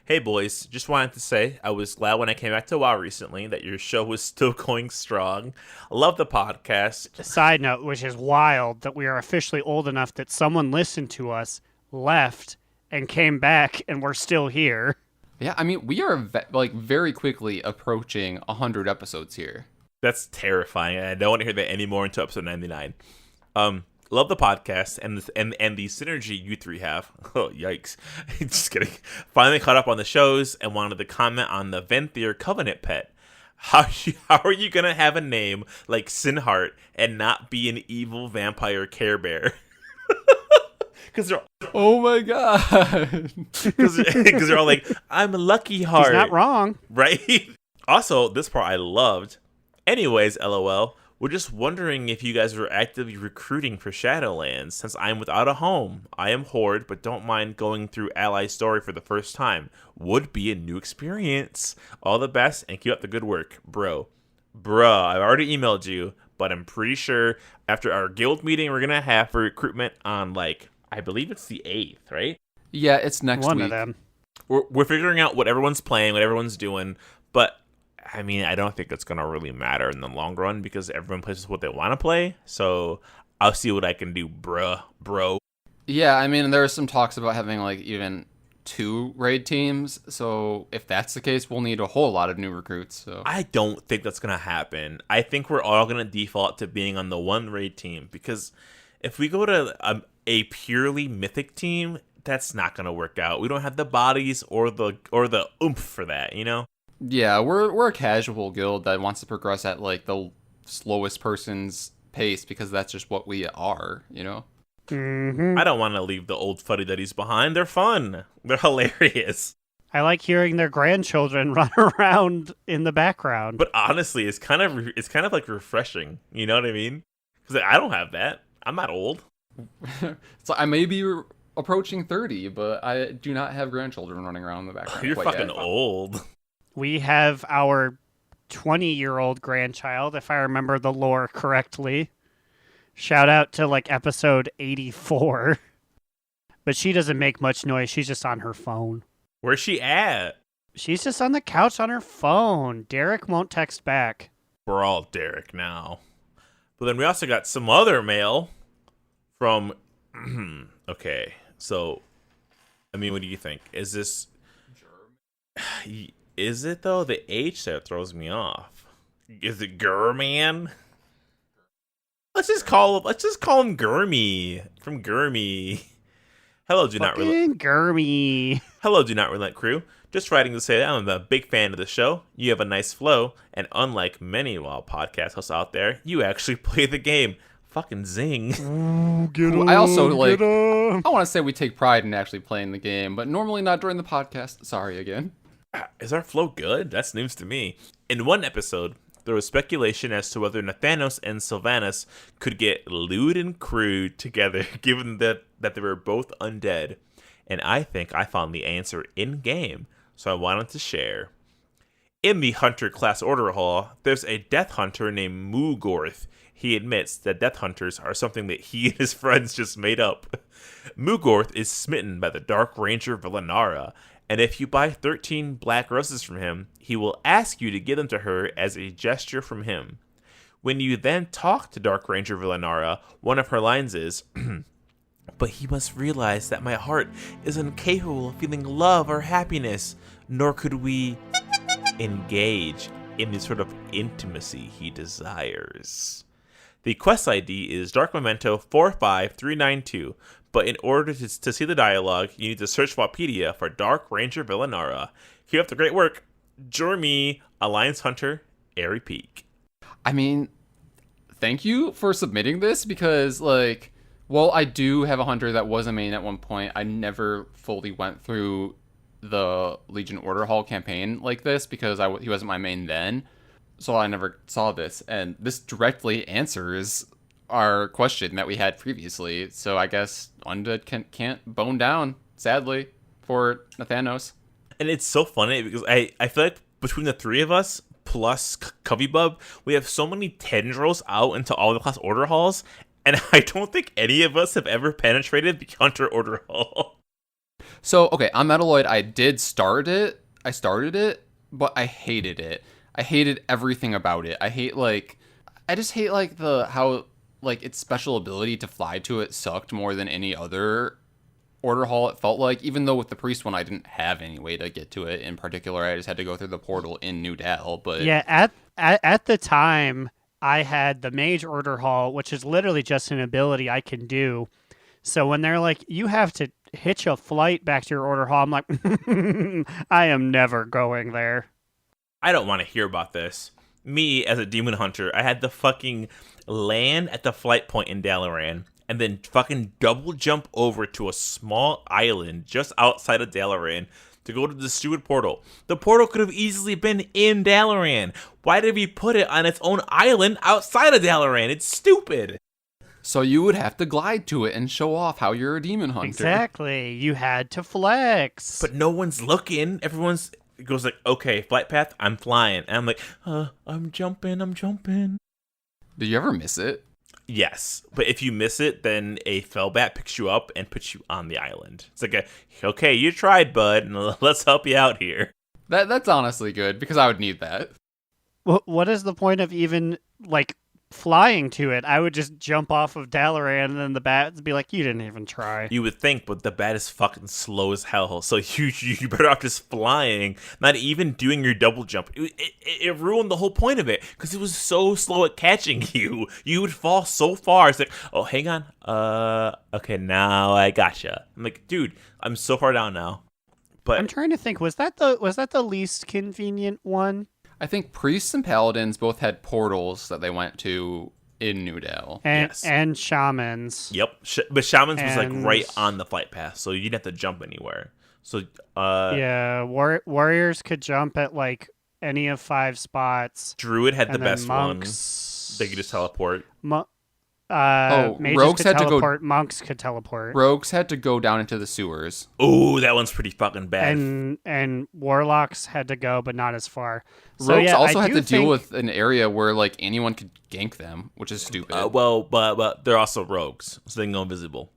hey, boys. Just wanted to say I was glad when I came back to WoW recently that your show was still going strong. I love the podcast. Side note, which is wild that we are officially old enough that someone listened to us, left, and came back, and we're still here. Yeah, I mean, we are very quickly approaching 100 episodes here. That's terrifying. I don't want to hear that anymore until episode 99. Love the podcast and the synergy you three have. Oh, yikes. Just kidding. Finally caught up on the shows and wanted to comment on the Venthyr Covenant pet. How are you going to have a name like Sinheart and not be an evil vampire Care Bear? Because they're Oh my god. because they're all like, I'm a Lucky Heart. He's not wrong. Right? Also, this part I loved. Anyways, LOL. We're just wondering if you guys were actively recruiting for Shadowlands, since I'm without a home. I am Horde, but don't mind going through Ally Story for the first time. Would be a new experience. All the best, and keep up the good work. Bruh, I've already emailed you, but I'm pretty sure after our guild meeting we're going to have for recruitment on, I believe it's the 8th, right? Yeah, it's next One week. of them. We're figuring out what everyone's playing, what everyone's doing, but I mean, I don't think it's going to really matter in the long run because everyone plays what they want to play. So I'll see what I can do, bro. Yeah, I mean, there are some talks about having even 2 raid teams. So if that's the case, we'll need a whole lot of new recruits. So I don't think that's going to happen. I think we're all going to default to being on the 1 raid team because if we go to a purely mythic team, that's not going to work out. We don't have the bodies or the oomph for that, you know? yeah, we're a casual guild that wants to progress at the slowest person's pace because that's just what we are, you know? Hmm. I don't want to leave the old fuddy-duddies behind. They're fun. They're hilarious. I like hearing their grandchildren run around in the background. But honestly, it's kind of like refreshing. You know what I mean? Because I don't have that. I'm not old. So I may be approaching 30, but I do not have grandchildren running around in the background. You're quite fucking yet. old. We have our 20-year-old grandchild, if I remember the lore correctly. Shout out to episode 84. But she doesn't make much noise. She's just on her phone. Where's she at? She's just on the couch on her phone. Derek won't text back. We're all Derek now. But then we also got some other mail from... Okay, so... I mean, what do you think? Is this... Is it, though? The H that throws me off. Is it Gurman? Let's just call him Gurmy from Gurmy. Hello, Do Not Relent. Gurmy. Hello, Do Not Relent crew. Just writing to say that I'm a big fan of the show. You have a nice flow, and unlike many WoW podcast hosts out there, you actually play the game. Fucking zing. I also I want to say we take pride in actually playing the game, but normally not during the podcast. Sorry again. Is our flow good? That's news to me. In one episode, there was speculation as to whether Nathanos and Sylvanas could get lewd and crude together, given that they were both undead. And I think I found the answer in-game, so I wanted to share. In the Hunter class order hall, there's a Death Hunter named Mugorth. He admits that Death Hunters are something that he and his friends just made up. Mugorth is smitten by the Dark Ranger Villanara, and if you buy 13 black roses from him, he will ask you to give them to her as a gesture from him. When you then talk to Dark Ranger Villanara, one of her lines is, "But he must realize that my heart is incapable of feeling love or happiness, nor could we engage in the sort of intimacy he desires." The quest ID is Dark Memento 45392, but in order to see the dialogue, you need to search Wikipedia for Dark Ranger Villanara. Keep up the great work. Jeremy, Alliance Hunter, Airy Peak. I mean, thank you for submitting this because, while I do have a hunter that was a main at one point, I never fully went through the Legion Order Hall campaign like this because he wasn't my main then. So I never saw this, and this directly answers our question that we had previously. So I guess Undead can't bone down, sadly, for Nathanos. And it's so funny because I feel like between the three of us, plus Covey-Bub, we have so many tendrils out into all the class order halls, and I don't think any of us have ever penetrated the Hunter Order Hall. So, okay, on Metalloid, I did start it. I started it, but I hated it. I hated everything about it. I just hate how its special ability to fly to it sucked more than any other Order Hall, it felt like, even though with the Priest one, I didn't have any way to get to it in particular. I just had to go through the portal in New Dal. But Yeah, at the time, I had the Mage Order Hall, which is literally just an ability I can do. So when they're like, you have to hitch a flight back to your Order Hall, I'm like, I am never going there. I don't want to hear about this. Me, as a demon hunter, I had to fucking land at the flight point in Dalaran, and then fucking double jump over to a small island just outside of Dalaran to go to the stupid portal. The portal could have easily been in Dalaran. Why did we put it on its own island outside of Dalaran? It's stupid. So you would have to glide to it and show off how you're a demon hunter. Exactly. You had to flex. But no one's looking. Everyone's goes like, okay, flight path, I'm flying. And I'm like, I'm jumping. Did you ever miss it? Yes, but if you miss it, then a fellbat picks you up and puts you on the island. It's like, okay, you tried, bud, and let's help you out here. That's honestly good, because I would need that. What is the point of even, like, flying to it? I would just jump off of Dalaran, and then the bat would be like, you didn't even try. You would think, but the bat is fucking slow as hell, so you better off just flying, not even doing your double jump. It ruined the whole point of it, because it was so slow at catching you. You would fall so far. It's like, oh, hang on. Okay, now I gotcha. I'm like, dude, I'm so far down now. But I'm trying to think, was that the least convenient one? I think priests and paladins both had portals that they went to in New Dal. And shamans. Yep, but shamans was like And- right on the flight path, so you didn't have to jump anywhere. So Yeah, warriors could jump at like any of 5 spots. Druid had the And then best one. monks. They could just teleport. Mages rogues could had to go- teleport. Monks could teleport. Rogues had to go down into the sewers. Oh, that one's pretty fucking bad. And warlocks had to go, but not as far. So, Rogues yeah, also I had do to deal think- with an area where like anyone could gank them, which is stupid. But they're also rogues, so they can go invisible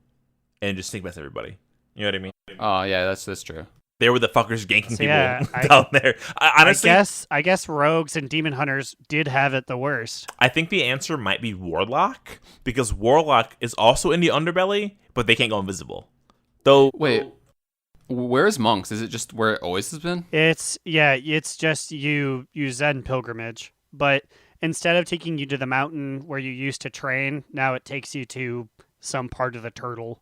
and just sneak past everybody. You know what I mean? Oh yeah, that's true. They were the fuckers ganking So, people yeah, down there. Honestly, I guess rogues and demon hunters did have it the worst. I think the answer might be Warlock, because Warlock is also in the underbelly, but they can't go invisible. Though, Wait, where's monks? Is it just where it always has been? It's just you Zen pilgrimage, but instead of taking you to the mountain where you used to train, now it takes you to some part of the turtle.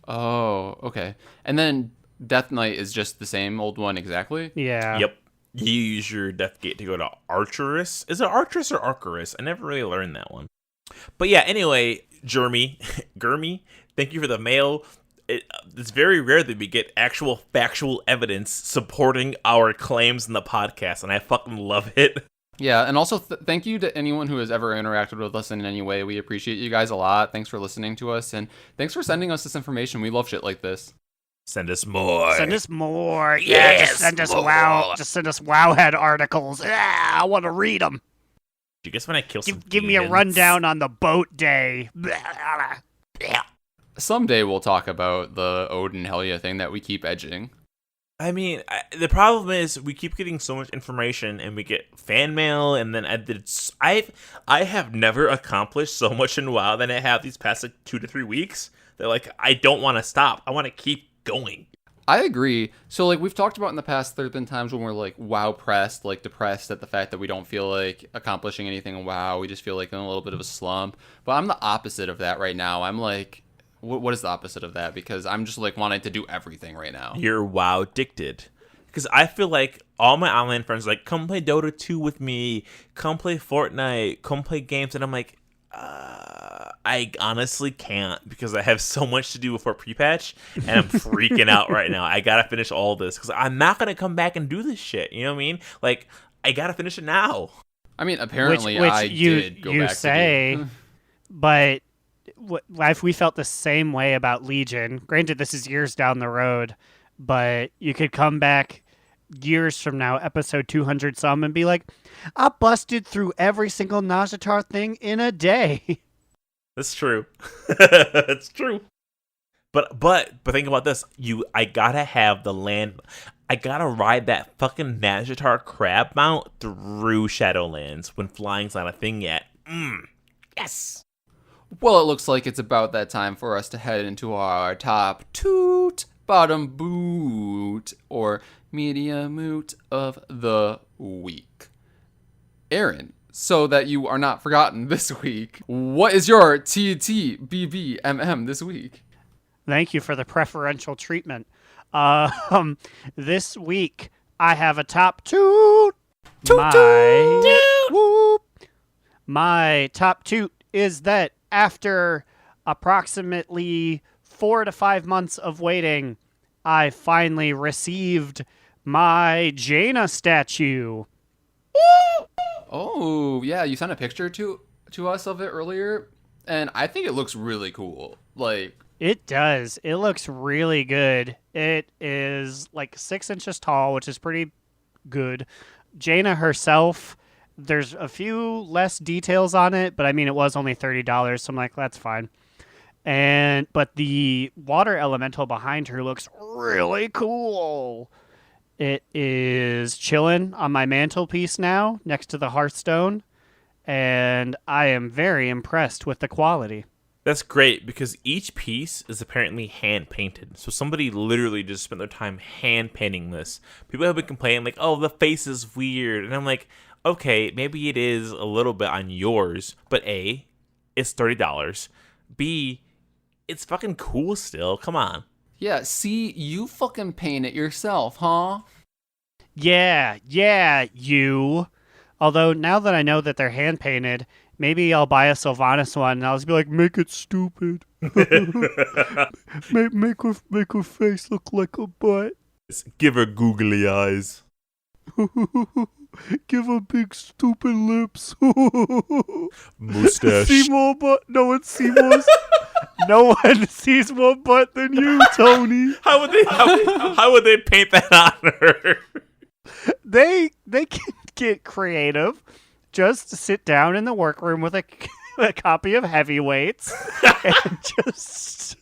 Oh, okay. And then Death Knight is just the same old one exactly? Yeah. yep, you use your Death Gate to go to Archerus. Is it Archerus or Arcurus? I never really learned that one. But yeah, anyway, Gurmy, thank you for the mail. It's very rare that we get actual factual evidence supporting our claims in the podcast, and I fucking love it. Yeah, and also thank you to anyone who has ever interacted with us in any way. We appreciate you guys a lot. Thanks for listening to us, and thanks for sending us this information. We love shit like this. Send us more. Send us more. Yeah, Yes, just send us more. Just send us Wowhead articles. I want to read them. Do you guess when I kill some Give me a demons? rundown on the boat day. Someday we'll talk about the Odin Helya thing that we keep edging. I mean, the problem is we keep getting so much information, and we get fan mail, and then I have never accomplished so much in WoW than I have these past like 2 to 3 weeks. They're like, I don't want to stop. I want to keep going. I agree. So, like, we've talked about in the past, there have been times when we're, like, WoW pressed, like, depressed at the fact that we don't feel like accomplishing anything in WoW. We just feel like in a little bit of a slump. But I'm the opposite of that right now. I'm like, what is the opposite of that? Because I'm just, like, wanting to do everything right now. You're WoW addicted. Because I feel like all my online friends are like, come play Dota 2 with me. Come play Fortnite. Come play games. And I'm like, I honestly can't, because I have so much to do before pre-patch, and I'm freaking out right now. I gotta finish all this, because I'm not gonna come back and do this shit. You know what I mean? Like, I gotta finish it now. I mean, apparently which I did go back say, to do. but we felt the same way about Legion. Granted, this is years down the road, but you could come back years from now, episode 200 some, and be like, I busted through every single Najatar thing in a day. That's true. It's true. But think about this. I gotta have the land. I gotta ride that fucking Najatar crab mount through Shadowlands when flying's not a thing yet. Yes. Well, it looks like it's about that time for us to head into our top toot, bottom boot, or media moot of the week. Aaron, so that you are not forgotten this week, what is your TTBBMM this week? Thank you for the preferential treatment. This week I have a top toot. My top toot is that after approximately 4 to 5 months of waiting, I finally received my Jaina statue. Oh, yeah, you sent a picture to us of it earlier, and I think it looks really cool. Like, It does. It looks really good. It is like 6 inches tall, which is pretty good. Jaina herself, there's a few less details on it, but I mean, it was only $30, so I'm like, that's fine. But the water elemental behind her looks really cool. It is chilling on my mantelpiece now, next to the Hearthstone, and I am very impressed with the quality. That's great because each piece is apparently hand painted. So somebody literally just spent their time hand painting this. People have been complaining like, "Oh, the face is weird," and I'm like, "Okay, maybe it is a little bit on yours, but A, it's $30. B, it's fucking cool still. Come on." yeah, see, you fucking paint it yourself, huh? Yeah, you. Although now that I know that they're hand painted, maybe I'll buy a Sylvanas one and I'll just be like, make it stupid. make her face look like a butt. Give her googly eyes. Give her big stupid lips. Mustache. Seymour butt. No one Seymour's. No one sees more butt than you, Tony. How would they paint that on her? They can get creative. Just sit down in the workroom with a copy of Heavyweights and just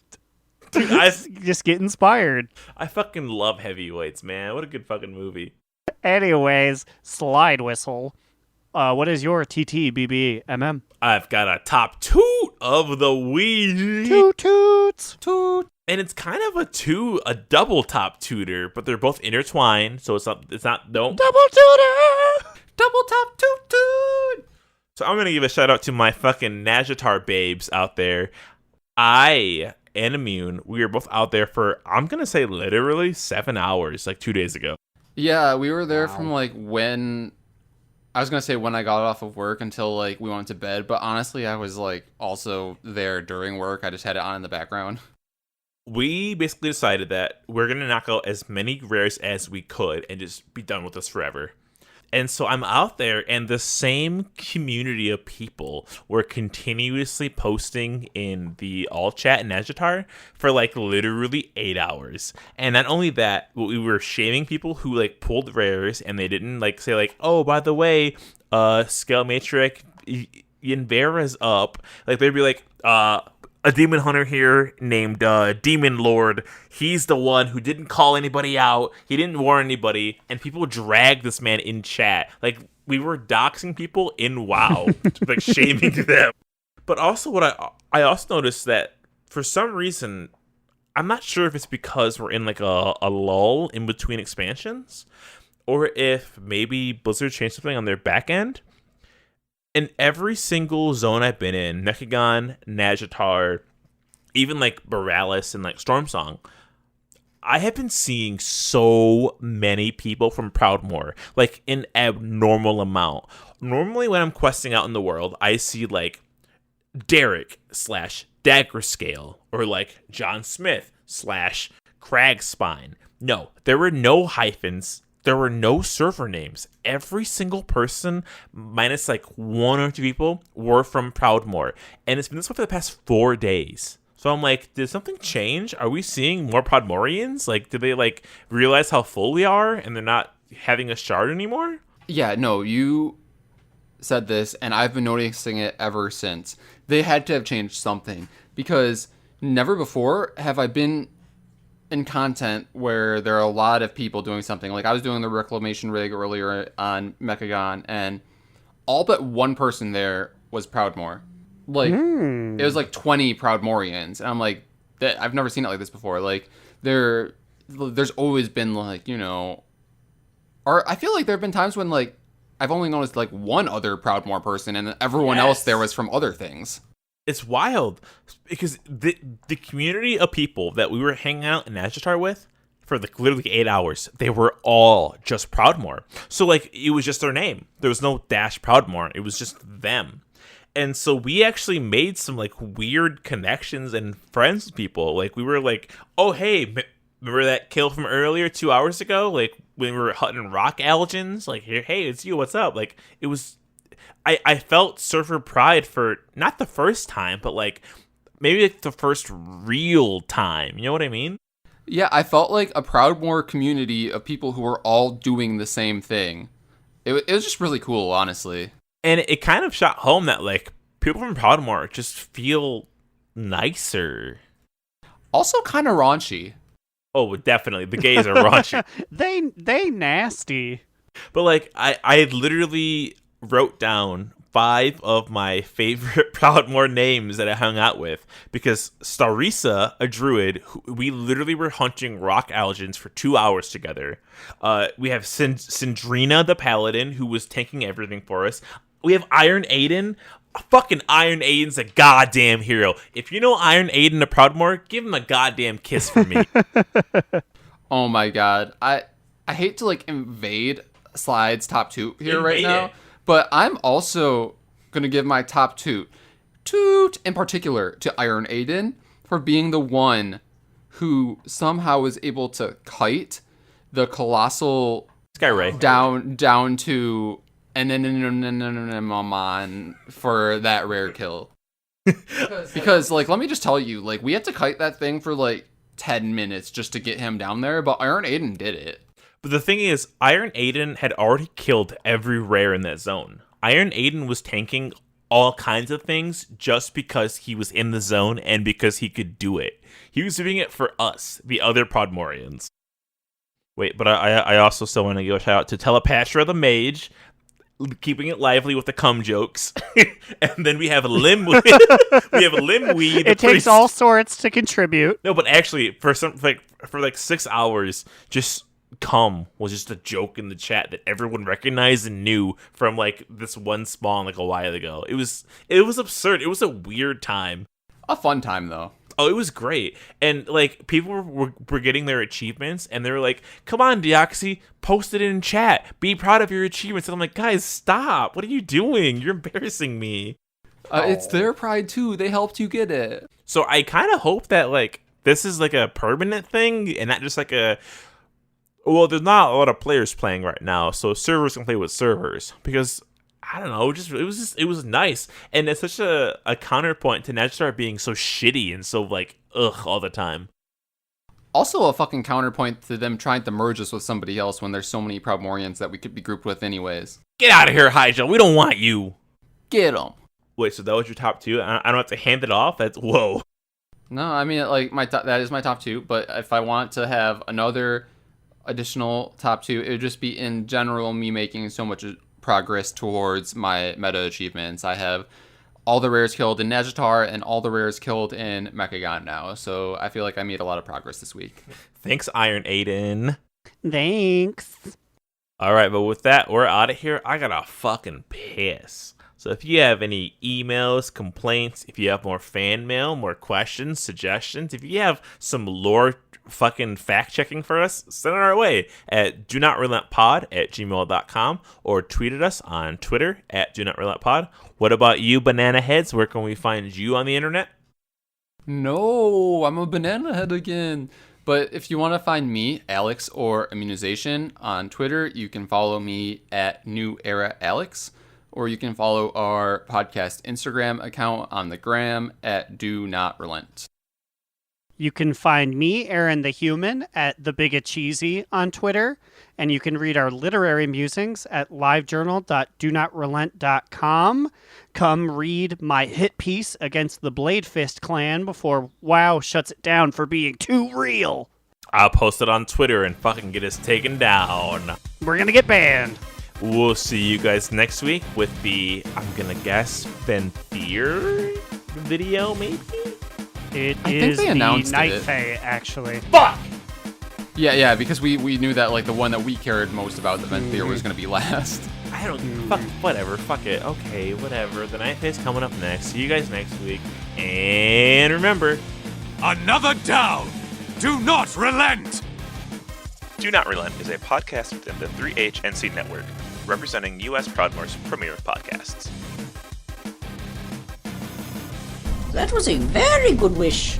get inspired. I fucking love Heavyweights, man. What a good fucking movie. Anyways, Slidewhistle. What is your TTBBMM? I've got a top toot of the week. Toot toots. Toot. And it's kind of a double top tutor, but they're both intertwined, so it's not Double tutor. double top toot toot. So I'm gonna give a shout out to my fucking Najatar babes out there. I and Immune, we were both out there for, I'm gonna say literally 7 hours, like 2 days ago. Yeah, we were there from like when I was gonna say when I got off of work until like we went to bed, but honestly I was like also there during work. I just had it on in the background. We basically decided that we're gonna knock out as many rares as we could and just be done with this forever. And so I'm out there, and the same community of people were continuously posting in the all chat in Najatar for like literally 8 hours. And not only that, we were shaming people who like pulled rares and they didn't like say like, "Oh, by the way, Scale Matrix Yinvera's up." Like they'd be like, a demon hunter here named Demon Lord. He's the one who didn't call anybody out. He didn't warn anybody. And people dragged this man in chat. Like, we were doxing people in WoW. Like, shaming them. But also, what I also noticed that, for some reason, I'm not sure if it's because we're in, like, a lull in between expansions. Or if maybe Blizzard changed something on their back end. In every single zone I've been in, Mechagon, Najatar, even like Borealis and like Stormsong, I have been seeing so many people from Proudmoore, like an abnormal amount. Normally when I'm questing out in the world, I see like Derek / Dagger Scale or like John Smith / Crag Spine. No, there were no hyphens. There were no server names. Every single person, minus like 1 or 2 people, were from Proudmoore. And it's been this way for the past 4 days. So I'm like, did something change? Are we seeing more Proudmoorians? Like, did they like realize how full we are and they're not having a shard anymore? Yeah, no, you said this, and I've been noticing it ever since. They had to have changed something, because never before have I been in content where there are a lot of people doing something. Like I was doing the reclamation rig earlier on Mechagon, and all but one person there was Proudmoore. Like it was like 20 Proudmoorians, and I'm like, that I've never seen it like this before. Like there's always been like, you know, or I feel like there have been times when like I've only noticed like one other Proudmoore person, and everyone else there was from other things. It's wild because the community of people that we were hanging out in Agitar with for like literally 8 hours, they were all just Proudmoore. So like it was just their name. There was no dash Proudmoore. It was just them. And so we actually made some like weird connections and friends with people. Like we were like, oh hey, remember that kill from earlier 2 hours ago? Like when we were hunting rock algins. Like hey, it's you. What's up? Like it was. I felt Surfer Pride for not the first time, but like maybe like the first real time. You know what I mean? Yeah, I felt like a Proudmoore community of people who were all doing the same thing. It was just really cool, honestly. And it kind of shot home that like people from Proudmoore just feel nicer. Also kind of raunchy. Oh, definitely. The gays are raunchy. They nasty. But like I literally wrote down 5 of my favorite Proudmoore names that I hung out with because Starisa, a druid, we literally were hunting rock algins for 2 hours together. We have Sindrina, the paladin, who was tanking everything for us. We have Iron Aiden. Fucking Iron Aiden's a goddamn hero. If you know Iron Aiden the Proudmoore, give him a goddamn kiss for me. Oh my god. I hate to like invade Slide's top 2 here right now. But I'm also going to give my top toot in particular to Iron Aiden for being the one who somehow was able to kite the colossal Skyray down to and for that rare kill. Because like let me just tell you, like we had to kite that thing for like 10 minutes just to get him down there, but Iron Aiden did it. But the thing is, Iron Aiden had already killed every rare in that zone. Iron Aiden was tanking all kinds of things just because he was in the zone and because he could do it. He was doing it for us, the other Proudmoorians. Wait, but I also still want to give a shout out to Telepatra the Mage, keeping it lively with the cum jokes. And then we have Limweed. It takes all sorts to contribute. No, but actually, for 6 hours, just cum was just a joke in the chat that everyone recognized and knew from like this one spawn like a while ago. It was absurd. It was a weird time. A fun time though. Oh, it was great. And like people were getting their achievements and they were like, come on, Deoxy, post it in chat. Be proud of your achievements. And I'm like, guys, stop. What are you doing? You're embarrassing me. It's their pride too. They helped you get it. So I kind of hope that like this is like a permanent thing and not just like a... Well, there's not a lot of players playing right now, so servers can play with servers because I don't know, it was nice, and it's such a counterpoint to Nagstar being so shitty and so like all the time. Also, a fucking counterpoint to them trying to merge us with somebody else when there's so many Proudmoorians that we could be grouped with anyways. Get out of here, Hydra. We don't want you. Get them. Wait, so that was your top 2? I don't have to hand it off. That's whoa. No, I mean like that is my top 2, but if I want to have another additional top 2, it would just be in general me making so much progress towards my meta achievements. I have all the rares killed in Nagitar and all the rares killed in Mechagon now, so I feel like I made a lot of progress this week. Thanks, Iron Aiden. Thanks. All right, but with that, we're out of here. I gotta fucking piss. So if you have any emails, complaints, if you have more fan mail, more questions, suggestions, if you have some lore fucking fact checking for us, send it our way at donotrelentpod@gmail.com or tweet at us on Twitter at donotrelentpod. What about you, banana heads? Where can we find you on the internet? No, I'm a banana head again. But if you want to find me, Alex, or Immunization on Twitter, you can follow me at New Era Alex, or you can follow our podcast Instagram account on the gram at Do Not Relent. You can find me, Aaron the Human, at The Big Cheesy on Twitter, and you can read our literary musings at livejournal.donotrelent.com. Come read my hit piece against the Blade Fist clan before WoW shuts it down for being too real. I'll post it on Twitter and fucking get us taken down. We're gonna get banned. We'll see you guys next week with the, I'm gonna guess, Fenrir? video, maybe? It I think is they the announced Night it. Fae, actually. Fuck! Yeah, because we knew that like the one that we cared most about, the Venthyr, was going to be last. I don't... Fuck, whatever. Fuck it. Okay, whatever. The Night Fae's coming up next. See you guys next week. And remember... Another down! Do not relent! Do Not Relent is a podcast within the 3HNC network, representing U.S. Proudmoore's premier podcasts. That was a very good wish.